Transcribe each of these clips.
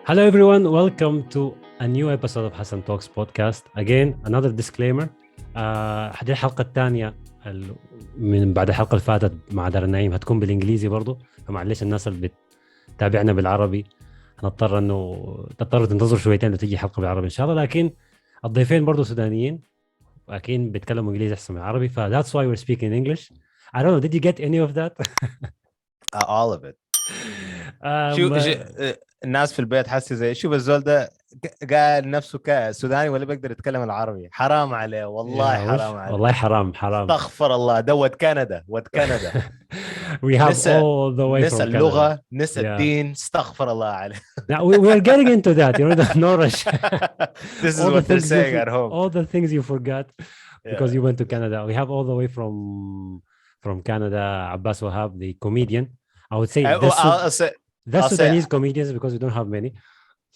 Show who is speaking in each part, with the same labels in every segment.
Speaker 1: Hello everyone, welcome to a new episode of Hassan Talks podcast. Again, another disclaimer. هذه الحلقة الثانية من بعد الحلقة اللي فاتت مع دار النعيم هتكون بالإنجليزي برضو، فمعلش الناس اللي بتتابعنا بالعربي هنضطر إنه تضطروا تنتظروا شويتين لتيجي حلقة بالعربي إن شاء الله. لكن الضيفين برضو سودانيين، أكيد بيتكلموا إنجليزي أحسن من العربي، that's why we're speaking English. I don't know, did you get any of that?
Speaker 2: all of it.
Speaker 1: um,
Speaker 2: شو الناس في البيت حاسه زي شوف الزول ده قال نفسه كسوداني ولا بيقدر يتكلم العربي. حرام عليه والله، حرام عليه
Speaker 1: والله حرام.
Speaker 2: استغفر الله. ده ود كندا
Speaker 1: We have
Speaker 2: نسى
Speaker 1: all the way from
Speaker 2: اللغة،
Speaker 1: Canada.
Speaker 2: نسى الدين. استغفر الله عليه.
Speaker 1: Now we are getting into that, no rush.
Speaker 2: This is what they're saying at home.
Speaker 1: All the things you forgot because you went to Canada. We have all the way from Canada, Abbas Wahab, the comedian. I would say the Sudanese comedians because we don't have many.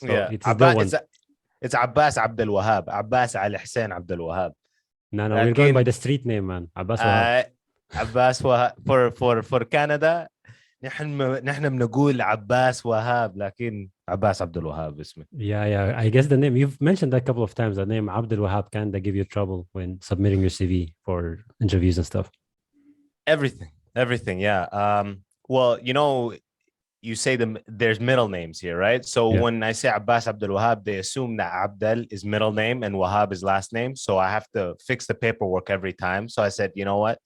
Speaker 1: So it's the one.
Speaker 2: It's Abbas Abdel Wahab. Abbas Ali Hussein Abdel Wahab.
Speaker 1: No, we're going by the street name, man. Abbas Wahab.
Speaker 2: Abbas Wahab for Canada. نحن بنقول عباس وهاب لكن عباس عبد الوهاب اسمه.
Speaker 1: Yeah. I guess the name you've mentioned that a couple of times. The name Abdul Wahab can give you trouble when submitting your CV for interviews and stuff.
Speaker 2: Everything. Yeah. Well, you say there's middle names here, right? So when I say Abbas Abdul Wahab, they assume that Abdel is middle name and Wahab is last name. So I have to fix the paperwork every time. So I said, you know what?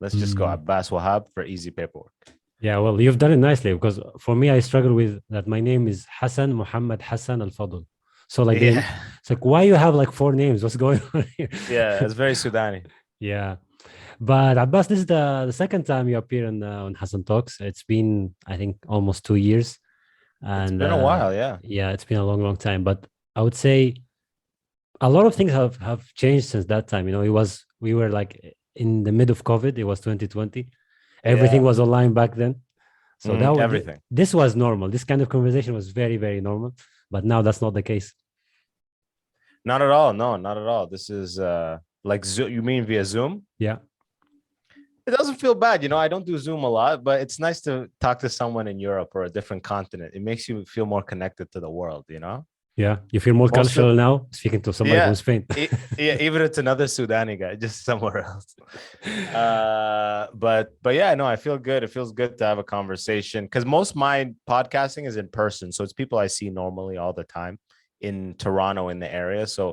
Speaker 2: Let's just go Abbas Wahab for easy paperwork.
Speaker 1: Yeah, well, you've done it nicely because for me, I struggle with that. My name is Hassan Muhammad Hassan Al-Fadl. So it's like, why you have like 4 names? What's going on here?
Speaker 2: Yeah, it's very Sudani.
Speaker 1: Yeah. But Abbas, this is the second time you appear on Hassan Talks. It's been, I think, almost 2 years. And
Speaker 2: it's been a while, yeah.
Speaker 1: Yeah, it's been a long time. But I would say a lot of things have changed since that time. We were like in the mid of COVID. It was 2020. Everything was online back then. So
Speaker 2: everything.
Speaker 1: This was normal. This kind of conversation was very, very normal. But now that's not the case.
Speaker 2: Not at all. No, not at all. This is like Zoom. You mean via Zoom?
Speaker 1: Yeah.
Speaker 2: It doesn't feel bad. I don't do Zoom a lot, but it's nice to talk to someone in Europe or a different continent. It makes you feel more connected to the world,
Speaker 1: Yeah, you feel more cultural now speaking to somebody from Spain.
Speaker 2: Even it's another Sudani guy, just somewhere else. But yeah, no, I feel good. It feels good to have a conversation because most of my podcasting is in person. So it's people I see normally all the time in Toronto, in the area. So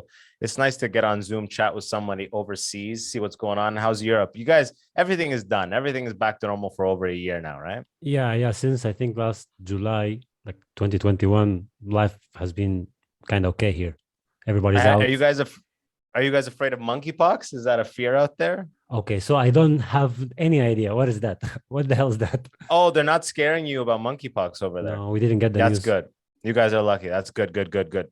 Speaker 2: it's nice to get on Zoom, chat with somebody overseas, see what's going on. How's Europe? You guys, everything is done. Everything is back to normal for over a year now, right?
Speaker 1: Yeah. Since I think last July, like 2021, life has been kind of okay here. Everybody's out.
Speaker 2: Are you guys afraid of monkeypox? Is that a fear out there?
Speaker 1: Okay, so I don't have any idea. What is that? What the hell is that?
Speaker 2: Oh, they're not scaring you about monkeypox over there.
Speaker 1: No, we didn't get the
Speaker 2: news.
Speaker 1: That's
Speaker 2: good. You guys are lucky. That's good.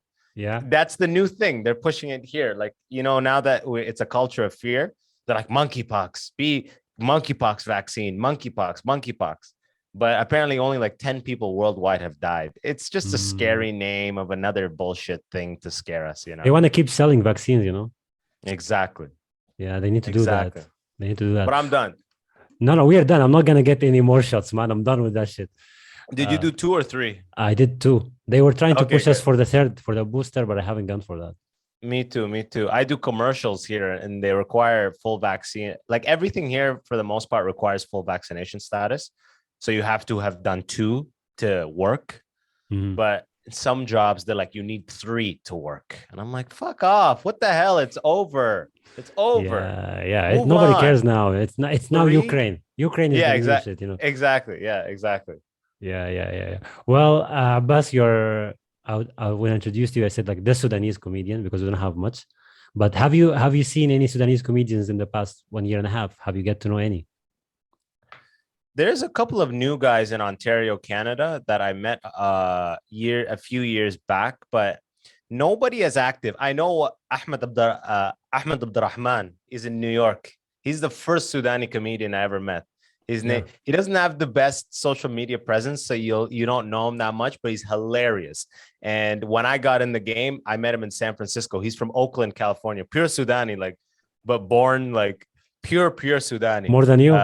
Speaker 1: Yeah.
Speaker 2: That's the new thing. They're pushing it here. Like, now that it's a culture of fear, they're like monkeypox, monkeypox vaccine, monkeypox. But apparently only like 10 people worldwide have died. It's just a scary name of another bullshit thing to scare us,
Speaker 1: They want to keep selling vaccines,
Speaker 2: Exactly.
Speaker 1: Yeah, they need to do that. They need to do that.
Speaker 2: But I'm done.
Speaker 1: No, we are done. I'm not going to get any more shots, man. I'm done with that shit.
Speaker 2: Did you do 2 or 3?
Speaker 1: I did 2. They were trying to push us for the third, for the booster, but I haven't gone for that.
Speaker 2: Me too. I do commercials here and they require full vaccine. Like everything here, for the most part, requires full vaccination status. So you have to have done 2 to work.
Speaker 1: Mm-hmm.
Speaker 2: But some jobs, they're like, you need 3 to work. And I'm like, fuck off. What the hell? It's over.
Speaker 1: Yeah. Nobody cares now. It's now Ukraine. Ukraine is the shit,
Speaker 2: Exactly. Yeah, exactly.
Speaker 1: Yeah. Well, Abbas, when I introduced you, I said like the Sudanese comedian because we don't have much. But have you seen any Sudanese comedians in the past 1.5 years? Have you get to know any?
Speaker 2: There's a couple of new guys in Ontario, Canada that I met a few years back, but nobody as active. I know Ahmed Abdurrahman is in New York. He's the first Sudani comedian I ever met. His name. He doesn't have the best social media presence, so you don't know him that much, but he's hilarious. And when I got in the game, I met him in San Francisco. He's from Oakland, California, pure Sudani, but born like pure Sudani.
Speaker 1: More than you.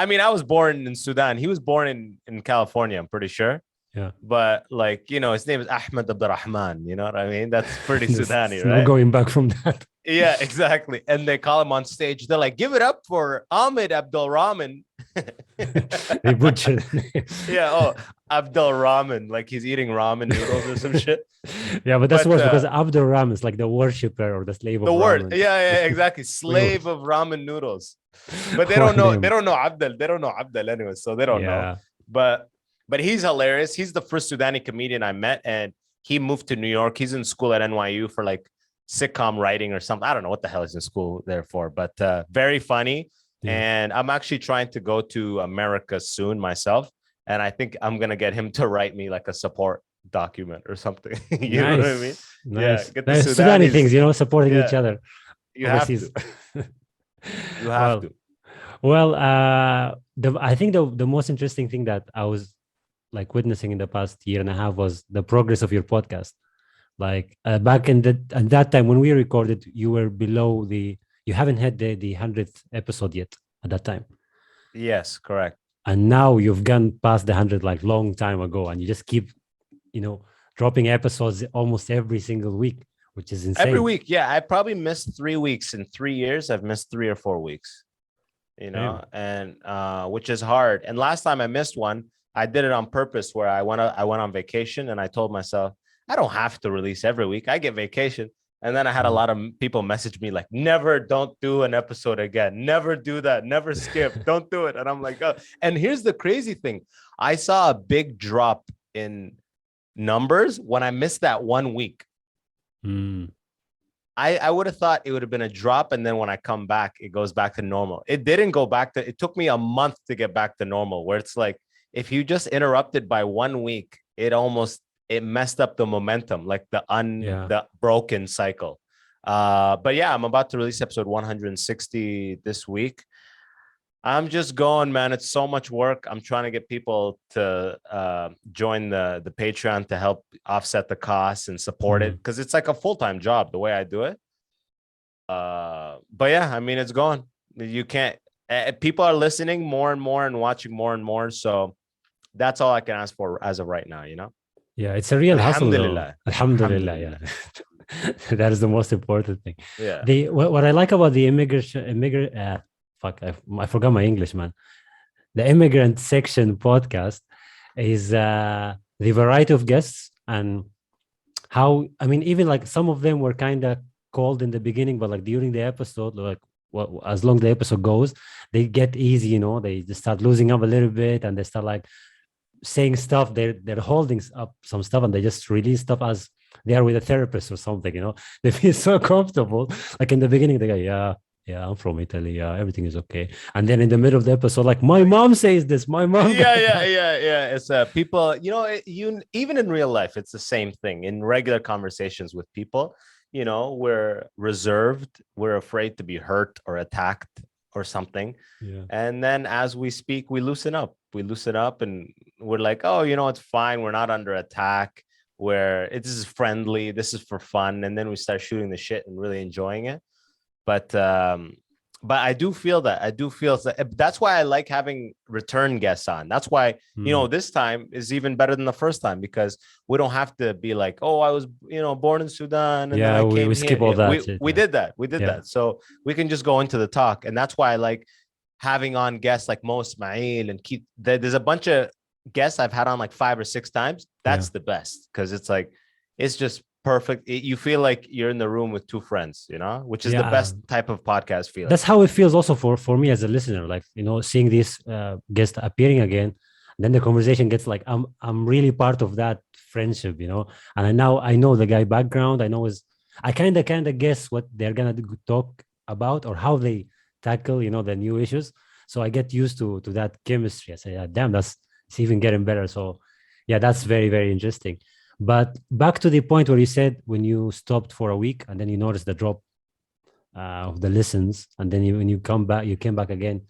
Speaker 2: I mean, I was born in Sudan. He was born in California, I'm pretty sure.
Speaker 1: Yeah.
Speaker 2: But like, his name is Ahmed Abdurrahman. You know what I mean? That's pretty Sudani,
Speaker 1: There's no
Speaker 2: right?
Speaker 1: going back from that.
Speaker 2: Yeah, exactly. And they call him on stage. They're like, give it up for Ahmed Abdul Rahman.
Speaker 1: They butchered the name.
Speaker 2: Yeah. Oh, Abdul Rahman. Like he's eating ramen noodles or some shit.
Speaker 1: Yeah, but that's
Speaker 2: But
Speaker 1: worse because Abdur Ram is like the worshipper or the slave of
Speaker 2: the word.
Speaker 1: ramen.
Speaker 2: Yeah, exactly.
Speaker 1: Way
Speaker 2: Slave
Speaker 1: worse.
Speaker 2: of ramen noodles. But they
Speaker 1: Poor
Speaker 2: don't know. They
Speaker 1: name.
Speaker 2: don't know Abdul. They don't know Abdul anyway, so they don't know.
Speaker 1: Yeah.
Speaker 2: But he's hilarious. He's the first Sudani comedian I met, and he moved to New York. He's in school at NYU for like sitcom writing or something. I don't know what the hell he's in school there for, but very funny.
Speaker 1: Yeah.
Speaker 2: And I'm actually trying to go to America soon myself, and I think I'm gonna get him to write me like a support document or something. You know what I mean?
Speaker 1: Nice.
Speaker 2: Yeah, get the
Speaker 1: Nice. Sudani
Speaker 2: Sudanese
Speaker 1: things, supporting each
Speaker 2: Yeah.
Speaker 1: other
Speaker 2: You have
Speaker 1: overseas.
Speaker 2: to. You have to.
Speaker 1: Well, I think the most interesting thing that I was like witnessing in the past year and a half was the progress of your podcast. Like back at that time when we recorded, you were below you haven't had the 100th episode yet at that time.
Speaker 2: Yes, correct.
Speaker 1: And now you've gone past the 100 like long time ago, and you just keep, dropping episodes almost every single week, which is insane.
Speaker 2: Every week. Yeah. I probably missed 3 weeks in 3 years. I've missed 3 or 4 weeks, and which is hard. And last time I missed one, I did it on purpose where I went on vacation and I told myself, I don't have to release every week. I get vacation. And then I had a lot of people message me like, don't do an episode again. Never do that. Never skip. Don't do it. And I'm like, oh. And here's the crazy thing. I saw a big drop in numbers when I missed that 1 week. I would have thought it would have been a drop. And then when I come back, it goes back to normal. It didn't go back it took me a month to get back to normal, where it's like, if you just interrupted by 1 week, it messed up the momentum, like the broken cycle. But yeah, I'm about to release episode 160 this week. I'm just going, man. It's so much work. I'm trying to get people to join the Patreon to help offset the costs and support it, because it's like a full-time job the way I do it. But yeah, I mean, it's going. You can't. People are listening more and more and watching more and more. So that's all I can ask for as of right now.
Speaker 1: Yeah, it's a real hustle.
Speaker 2: Alhamdulillah.
Speaker 1: Alhamdulillah. Yeah. That is the most important thing.
Speaker 2: Yeah.
Speaker 1: What I like about the I forgot my English, man. The immigrant section podcast is the variety of guests, and how, I mean, even like some of them were kind of cold in the beginning, but like during the episode, like as long the episode goes, they get easy, they just start losing up a little bit, and they start like saying stuff, they're holding up some stuff, and they just release stuff as they are with a therapist or something. They feel so comfortable. Like in the beginning, they go, yeah, I'm from Italy. Yeah, everything is okay. And then in the middle of the episode, like, my mom says this. My mom.
Speaker 2: Yeah. It's people. Even in real life, it's the same thing. In regular conversations with people, we're reserved. We're afraid to be hurt or attacked or something.
Speaker 1: Yeah.
Speaker 2: And then as we speak, we loosen up. And we're like, oh, it's fine. We're not under attack. This is friendly. This is for fun. And then we start shooting the shit and really enjoying it. But I do feel that. That's why I like having return guests on. That's why, this time is even better than the first time, because we don't have to be like, oh, I was, born in Sudan. And
Speaker 1: yeah,
Speaker 2: then I came
Speaker 1: we skip all that.
Speaker 2: We did that. That. So we can just go into the talk. And that's why I like having on guests like Mo Ismail and Keith. There's a bunch of guests I've had on like 5 or 6 times. That's the best, because it's like, it's just perfect. You feel like you're in the room with 2 friends, which is the best type of podcast feeling.
Speaker 1: That's how it feels also for me as a listener, like, seeing this guest appearing again, then the conversation gets like, I'm really part of that friendship, and I know the guy background. I kind of guess what they're gonna talk about or how they tackle, the new issues. So I get used to that chemistry. I say, yeah, damn, it's even getting better. So yeah, that's very, very interesting. But back to the point where you said when you stopped for a week and then you noticed the drop of the listens, and then when you came back again,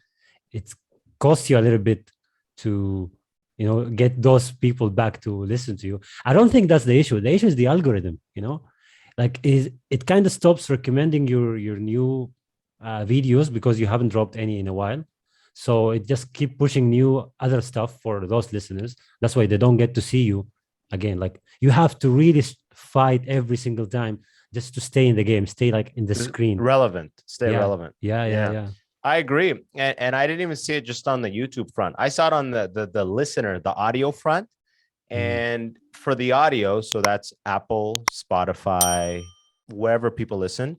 Speaker 1: it costs you a little bit to, get those people back to listen to you. I don't think that's the issue. The issue is the algorithm, like it kind of stops recommending your new videos because you haven't dropped any in a while. So it just keep pushing new other stuff for those listeners. That's why they don't get to see you again. Like you have to really fight every single time just to stay in the game, stay like in the screen.
Speaker 2: Relevant, stay
Speaker 1: Yeah.
Speaker 2: relevant.
Speaker 1: Yeah.
Speaker 2: I agree. And I didn't even see it just on the YouTube front. I saw it on the listener, the audio front. And for the audio, so that's Apple, Spotify, wherever people listen,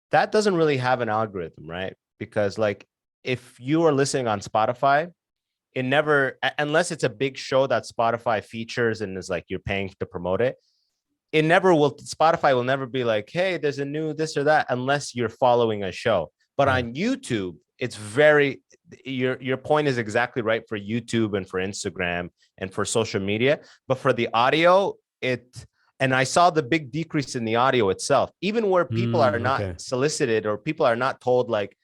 Speaker 2: that doesn't really have an algorithm, right? Because like if you are listening on Spotify, it never, unless it's a big show that Spotify features and is like you're paying to promote it, it never will. Spotify will never be like, hey, there's a new this or that, unless you're following a show. But on YouTube, it's very, your point is exactly right for YouTube and for Instagram and for social media. But for the audio, and I saw the big decrease in the audio itself, even where people are not solicited or people are not told like,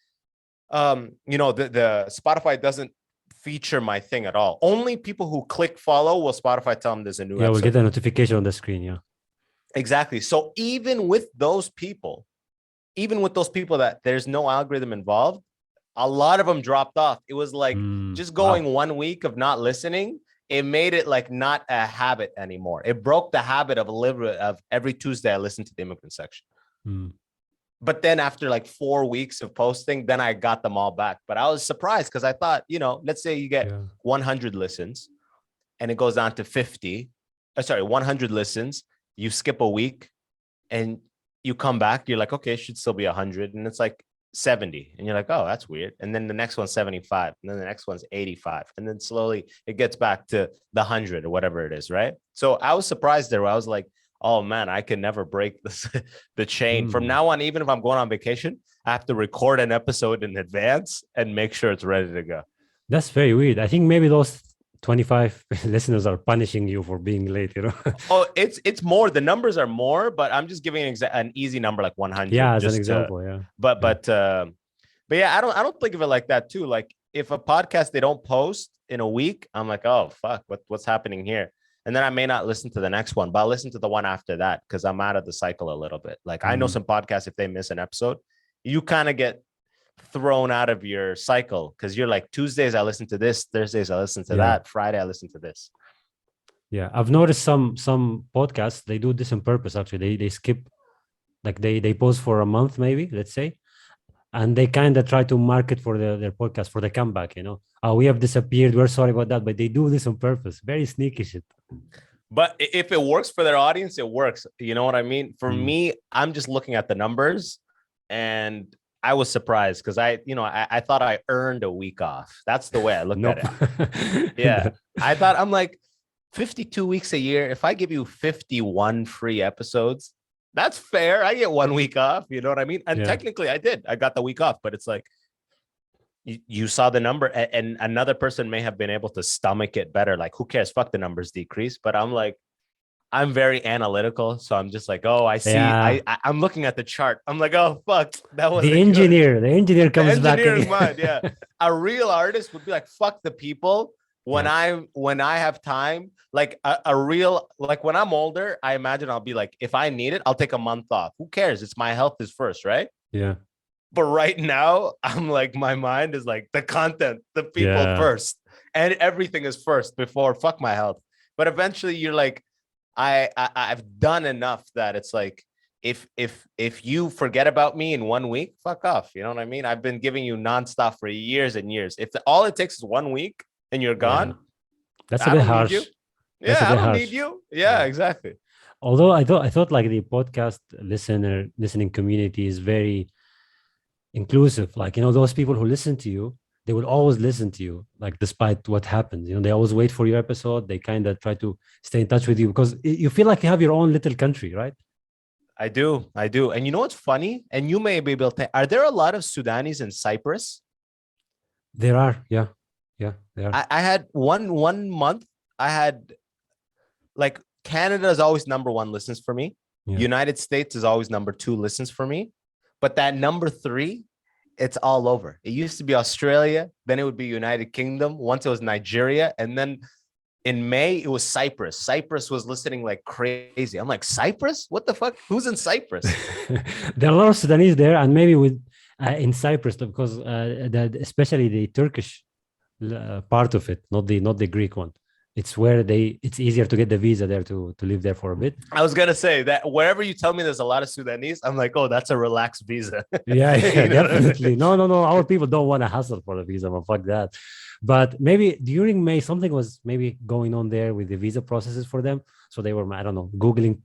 Speaker 2: the Spotify doesn't feature my thing at all. Only people who click follow will Spotify tell them there's a new episode.
Speaker 1: Yeah, we'll get a notification on the screen. Yeah.
Speaker 2: Exactly. So even with those people that there's no algorithm involved, a lot of them dropped off. It was like just going 1 week of not listening. It made it like not a habit anymore. It broke the habit of every Tuesday I listen to the immigrant section. But then after like 4 weeks of posting, then I got them all back. But I was surprised because I thought, let's say you get 100 listens and it goes down to 100 listens. You skip a week and you come back, you're like, okay, it should still be 100. And it's like 70. And you're like, oh, that's weird. And then the next one's 75. And then the next one's 85. And then slowly it gets back to the 100 or whatever it is, right? So I was surprised there. I was like, oh man, I can never break the chain. From now on, even if I'm going on vacation, I have to record an episode in advance and make sure it's ready to go.
Speaker 1: That's very weird. I think maybe those 25 listeners are punishing you for being late,
Speaker 2: Oh, it's more. The numbers are more, but I'm just giving an easy number like 100.
Speaker 1: Yeah, as an example, yeah.
Speaker 2: But yeah, I don't think of it like that too. Like if a podcast they don't post in a week, I'm like, oh fuck, what's happening here? And then I may not listen to the next one, but I'll listen to the one after that because I'm out of the cycle a little bit. Like I know some podcasts, if they miss an episode, you kind of get thrown out of your cycle because you're like, Tuesdays I listen to this, Thursdays I listen to that, Friday I listen to this.
Speaker 1: Yeah, I've noticed some podcasts, they do this on purpose. Actually, they skip, like they pause for a month, maybe, let's say, and they kind of try to market for their podcast for the comeback. We have disappeared, we're sorry about that, but they do this on purpose. Very sneaky shit.
Speaker 2: But if it works for their audience, it works. You know what I mean? For me, I'm just looking at the numbers, and I was surprised because I thought I earned a week off. That's the way I looked at it. Yeah, I'm like 52 weeks a year. If I give you 51 free episodes, that's fair. I get 1 week off. You know what I mean? And technically I did. I got the week off, but it's like, you saw the number and another person may have been able to stomach it better. Like, who cares? Fuck the numbers decrease. But I'm like, I'm very analytical. So I'm just like, oh, I see. Yeah. I'm looking at the chart. I'm like, oh, fuck. That was
Speaker 1: the engineer. The engineer comes back.
Speaker 2: The engineer's mind, yeah. A real artist would be like, fuck the people. When I have time, like a real, like when I'm older, I imagine I'll be like, if I need it, I'll take a month off. Who cares? It's my health is first, right?
Speaker 1: Yeah.
Speaker 2: But right now, I'm like, my mind is like the content, the people first, and everything is first before fuck my health. But eventually, you're like, I've done enough that it's like, if you forget about me in 1 week, fuck off. You know what I mean? I've been giving you nonstop for years and years. If all it takes is 1 week and you're gone,
Speaker 1: that's a bit harsh.
Speaker 2: Yeah, I don't need you. Yeah, exactly.
Speaker 1: Although I thought like the podcast listening community is very inclusive. Like, those people who listen to you, they will always listen to you, like despite what happens. They always wait for your episode. They kind of try to stay in touch with you because you feel like you have your own little country, right?
Speaker 2: I do. And you know what's funny? And you may be able to, are there a lot of Sudanese in Cyprus?
Speaker 1: There are, yeah, there are.
Speaker 2: I had one month, I had like Canada is always number one listens for me. Yeah. United States is always number 2 listens for me. But that number 3, it's all over. It used to be Australia. Then it would be United Kingdom. Once it was Nigeria. And then in May, it was Cyprus. Cyprus was listening like crazy. I'm like, Cyprus? What the fuck? Who's in Cyprus?
Speaker 1: There are a lot of Sudanese there. And maybe with in Cyprus, because especially the Turkish part of it, not the Greek one. It's where it's easier to get the visa there to live there for a bit.
Speaker 2: I was gonna say that wherever you tell me there's a lot of Sudanese, I'm like, oh, that's a relaxed visa.
Speaker 1: Yeah,
Speaker 2: You know what I mean?
Speaker 1: definitely. No. Our people don't want to hustle for the visa, but fuck that. But maybe during May, something was maybe going on there with the visa processes for them. So they were, I don't know, Googling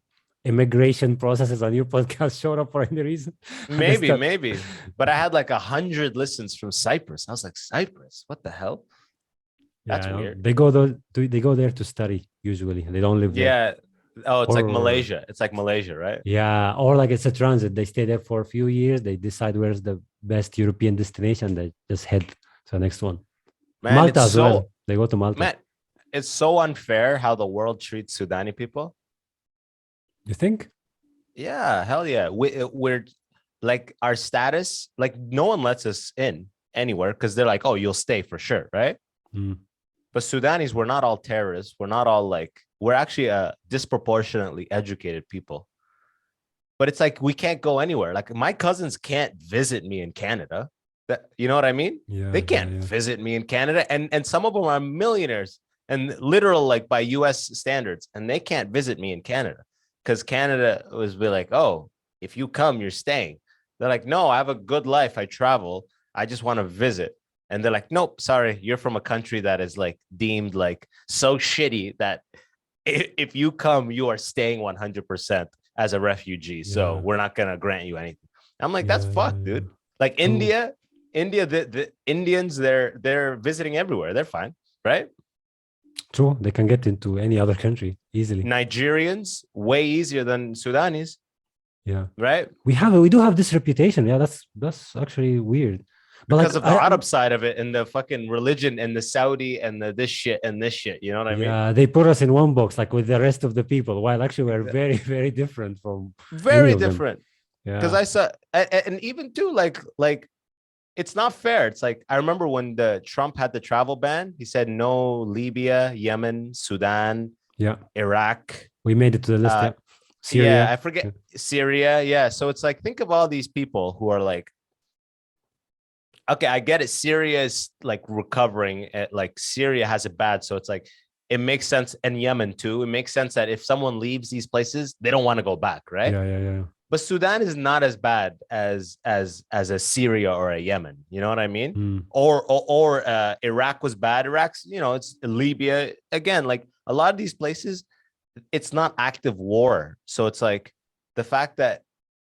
Speaker 1: immigration processes on your podcast showed up for any reason. I guess
Speaker 2: Maybe. But I had like 100 listens from Cyprus. I was like, Cyprus? What the hell? That's weird.
Speaker 1: They go there to study usually. They don't live there.
Speaker 2: Yeah. Oh, it's like
Speaker 1: Or-
Speaker 2: Malaysia. It's like Malaysia, right?
Speaker 1: Yeah, or like it's a transit. They stay there for a few years. They decide where's the best European destination. They just head to the next one.
Speaker 2: Man,
Speaker 1: Malta
Speaker 2: it's
Speaker 1: as
Speaker 2: so
Speaker 1: well. They go to Malta.
Speaker 2: man, it's so unfair how the world treats Sudani people.
Speaker 1: You think?
Speaker 2: Yeah, hell yeah. We're like our status, like no one lets us in anywhere because they're like, oh, you'll stay for sure, right?
Speaker 1: Mm.
Speaker 2: But Sudanese, we're not all terrorists. We're not all like, we're actually a disproportionately educated people. But it's like we can't go anywhere. Like my cousins can't visit me in Canada. That, you know what I mean?
Speaker 1: Yeah,
Speaker 2: They can't visit me in Canada. And some of them are millionaires and literal like by US standards. And they can't visit me in Canada because Canada was be like, oh, if you come, you're staying. They're like, no, I have a good life. I travel. I just want to visit. And they're like, nope, sorry, you're from a country that is like deemed like so shitty that if you come, you are staying 100% as a refugee. So we're not going to grant you anything. I'm like, that's fucked, dude. Like India, the Indians, they're visiting everywhere. They're fine, right?
Speaker 1: True. They can get into any other country easily.
Speaker 2: Nigerians, way easier than Sudanese.
Speaker 1: Yeah.
Speaker 2: Right?
Speaker 1: We do have this reputation. Yeah, that's actually weird. But
Speaker 2: because
Speaker 1: like,
Speaker 2: of the Arab side of it and the fucking religion and the Saudi and the this shit. You know what I mean?
Speaker 1: Yeah, they put us in one box like with the rest of the people, while actually we're very, very different from
Speaker 2: very different.
Speaker 1: Yeah.
Speaker 2: Because I saw, and even too, like it's not fair. It's like I remember when the Trump had the travel ban, he said no Libya, Yemen, Sudan, Iraq.
Speaker 1: We made it to the list. Syria.
Speaker 2: I forget Syria. Yeah. So it's like think of all these people who are like, okay, I get it. Syria is like recovering. Like Syria has it bad, so it's like it makes sense. And Yemen too. It makes sense that if someone leaves these places, they don't want to go back, right?
Speaker 1: Yeah.
Speaker 2: But Sudan is not as bad as a Syria or a Yemen. You know what I mean? Or Iraq was bad. Iraq's, it's Libya again. Like a lot of these places, it's not active war, so it's like the fact that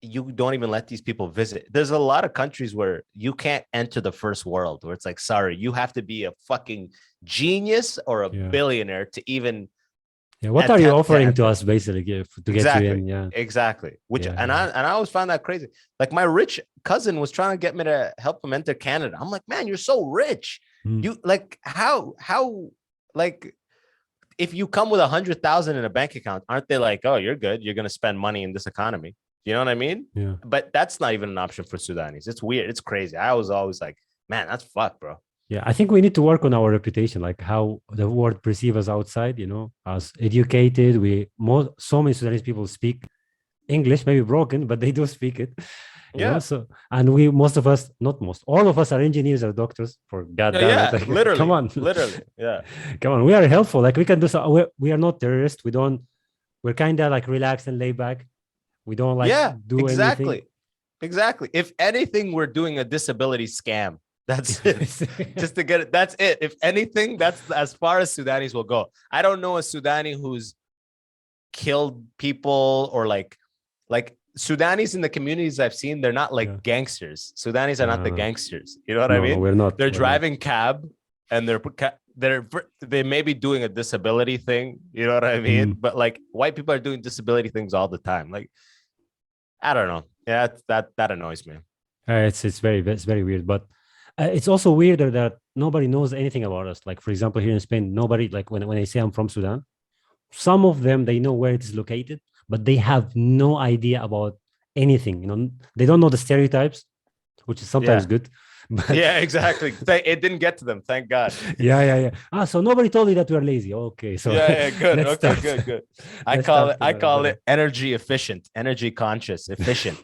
Speaker 2: you don't even let these people visit. There's a lot of countries where you can't enter the first world, where it's like, sorry, you have to be a fucking genius or a billionaire to even.
Speaker 1: Yeah, what are you offering to us basically to get you in? Yeah,
Speaker 2: exactly. And I always found that crazy. Like my rich cousin was trying to get me to help him enter Canada. I'm like, man, you're so rich. You like how like if you come with 100,000 in a bank account, aren't they like, oh, you're good. You're gonna spend money in this economy. You know what I mean?
Speaker 1: Yeah.
Speaker 2: But that's not even an option for Sudanese. It's weird. It's crazy. I was always like, man, that's fucked, bro.
Speaker 1: Yeah, I think we need to work on our reputation, like how the world perceives us outside, as educated. So many Sudanese people speak English, maybe broken, but they do speak it. So, and all of us are engineers or doctors, for goddamn.
Speaker 2: Yeah,
Speaker 1: like,
Speaker 2: literally.
Speaker 1: Come on.
Speaker 2: Literally. Yeah.
Speaker 1: Come on. We are helpful. Like we can do so. We are not terrorists. We're kind of like relaxed and laid back. We don't do anything.
Speaker 2: Exactly. If anything, we're doing a disability scam. That's it. Just to get it. That's it. If anything, that's as far as Sudanese will go. I don't know a Sudani who's killed people or like Sudanese in the communities I've seen. They're not like gangsters. Sudanese are not the gangsters. You know what I mean?
Speaker 1: We're not.
Speaker 2: They're driving cab and they may be doing a disability thing. You know what I mean? But like white people are doing disability things all the time. Like, I don't know. Yeah, that annoys me.
Speaker 1: It's very weird, but it's also weirder that nobody knows anything about us. Like for example, here in Spain, nobody, like when I say I'm from Sudan, some of them they know where it is located, but they have no idea about anything. They don't know the stereotypes, which is sometimes good. But
Speaker 2: yeah, exactly. It didn't get to them, thank God.
Speaker 1: Yeah. So nobody told you that we are lazy. Okay, so
Speaker 2: good. Okay, good. I call it energy efficient, energy conscious, efficient.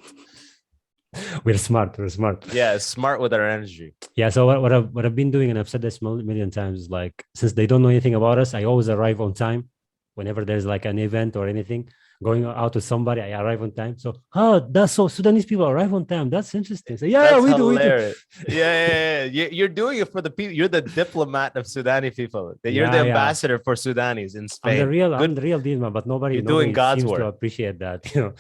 Speaker 1: We're smart. We're smart.
Speaker 2: Yeah, smart with our energy.
Speaker 1: Yeah. So what I've been doing, and I've said this a million times, is like since they don't know anything about us, I always arrive on time. Whenever there's like an event or anything, going out with somebody, I arrive on time. So, that's so Sudanese people arrive on time. That's interesting. So, yeah,
Speaker 2: That's
Speaker 1: we do, we do.
Speaker 2: hilarious. Yeah. You're doing it for the people. You're the diplomat of Sudani people. You're the
Speaker 1: Yeah, yeah.
Speaker 2: ambassador for Sudanis in Spain.
Speaker 1: I'm the real deal, man. But
Speaker 2: You're doing
Speaker 1: nobody
Speaker 2: God's
Speaker 1: seems to
Speaker 2: work.
Speaker 1: appreciate that.
Speaker 2: You're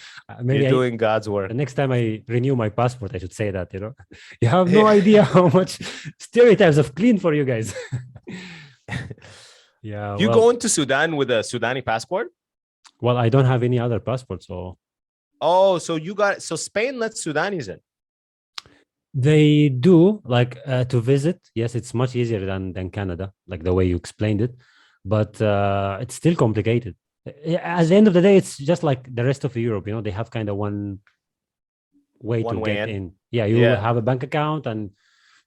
Speaker 1: Maybe
Speaker 2: doing God's work.
Speaker 1: the next time I renew my passport, I should say that. You have no idea how much stereotypes have cleaned for you guys. Yeah.
Speaker 2: You go into Sudan with a Sudani passport?
Speaker 1: Well, I don't have any other passport, so.
Speaker 2: Oh, so Spain lets Sudanis in.
Speaker 1: They do like to visit. Yes, it's much easier than Canada, like the way you explained it, but it's still complicated. At the end of the day, it's just like the rest of Europe. They have kind of one way to get in. Yeah, you have a bank account and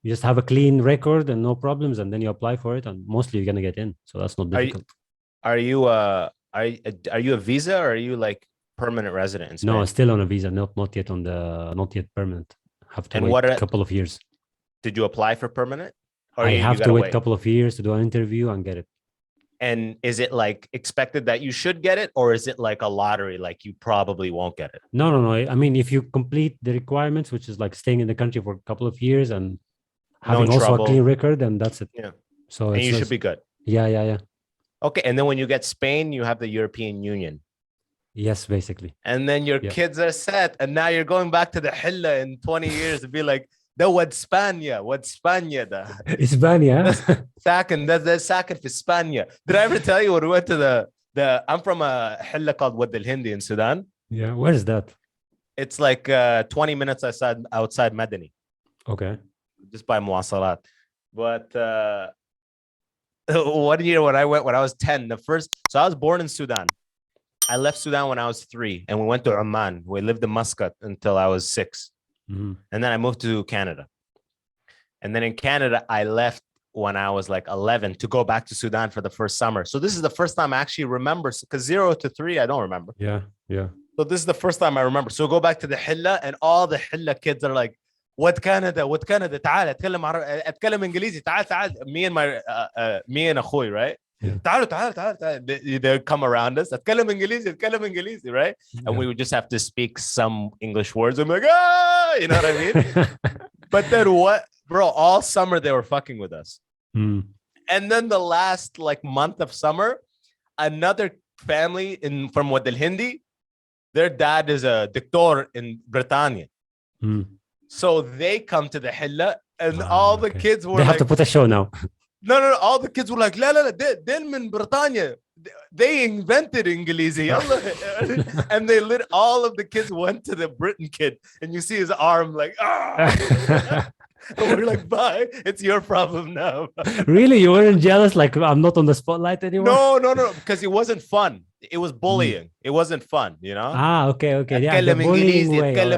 Speaker 1: you just have a clean record and no problems, and then you apply for it, and mostly you're gonna get in. So that's not difficult.
Speaker 2: Are you a visa or are you like permanent resident in Spain?
Speaker 1: No, still on a visa, not yet permanent. Have to wait a couple of years.
Speaker 2: Did you apply for permanent?
Speaker 1: Or I have to wait a couple of years to do an interview and get it.
Speaker 2: And is it like expected that you should get it, or is it like a lottery, like you probably won't get it?
Speaker 1: No. I mean, if you complete the requirements, which is like staying in the country for a couple of years and having also a clean record, then that's it.
Speaker 2: Yeah.
Speaker 1: So
Speaker 2: you should be good.
Speaker 1: Yeah.
Speaker 2: Okay, and then when you get Spain, you have the European Union.
Speaker 1: Yes, basically.
Speaker 2: And then your kids are set, and now you're going back to the Hilla in 20 years to be like, what Spania da.
Speaker 1: Hispania.
Speaker 2: That's second for Spania. Did I ever tell you when we went to I'm from a Hilla called Wad al Hindi in Sudan.
Speaker 1: Yeah, where is that?
Speaker 2: It's like 20 minutes outside Medini.
Speaker 1: Okay.
Speaker 2: Just by Muwasalat. But 1 year when I was 10, so I was born in Sudan. I left Sudan when I was 3, and we went to Oman. We lived in Muscat until I was 6.
Speaker 1: Mm-hmm.
Speaker 2: And then I moved to Canada. And then in Canada, I left when I was like 11 to go back to Sudan for the first summer. So this is the first time I actually remember, because 0 to 3, I don't remember.
Speaker 1: Yeah.
Speaker 2: So this is the first time I remember. So go back to the Hilla, and all the Hilla kids are like, what Canada? تعال اتكلم انجليزي تعال me and اخوي, right? تعال they come around us اتكلم انجليزي, right? And we would just have to speak some English words. I'm like, you know what I mean? But then what, bro, all summer they were fucking with us. And then the last like month of summer, another family from Wad al Hindi, their dad is a doctor in Britannia. So they come to the Hilla, and all the kids were
Speaker 1: they have to put a show now.
Speaker 2: No, all the kids were like, لا they're in Britannia. They invented Ingilizi. And all of the kids went to the Britain kid, and you see his arm like, and we're like, bye, it's your problem now.
Speaker 1: Really? You weren't jealous? Like, I'm not on the spotlight anymore?
Speaker 2: No, because it wasn't fun. It was bullying. It wasn't fun,
Speaker 1: Okay. Yeah,
Speaker 2: اتكلم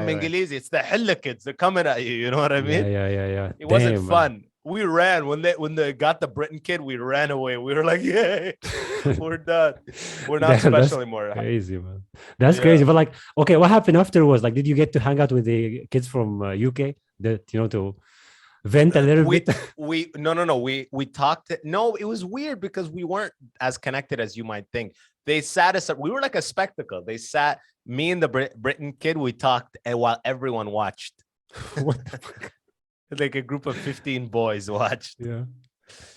Speaker 2: انجليزي. It's the Hilla kids. They're coming at you. You know what I mean?
Speaker 1: Yeah.
Speaker 2: It wasn't fun. We ran when they got the Britain kid. We ran away. We were like, yay, we're done. We're not special anymore.
Speaker 1: Crazy, man. That's crazy. But like, okay, what happened afterwards? Like, did you get to hang out with the kids from UK? To vent a little bit?
Speaker 2: We talked. No, it was weird because we weren't as connected as you might think. They sat us up. We were like a spectacle. They sat me and the Britain kid. We talked, and while everyone watched.
Speaker 1: What the fuck?
Speaker 2: Like a group of 15 boys watched.
Speaker 1: Yeah.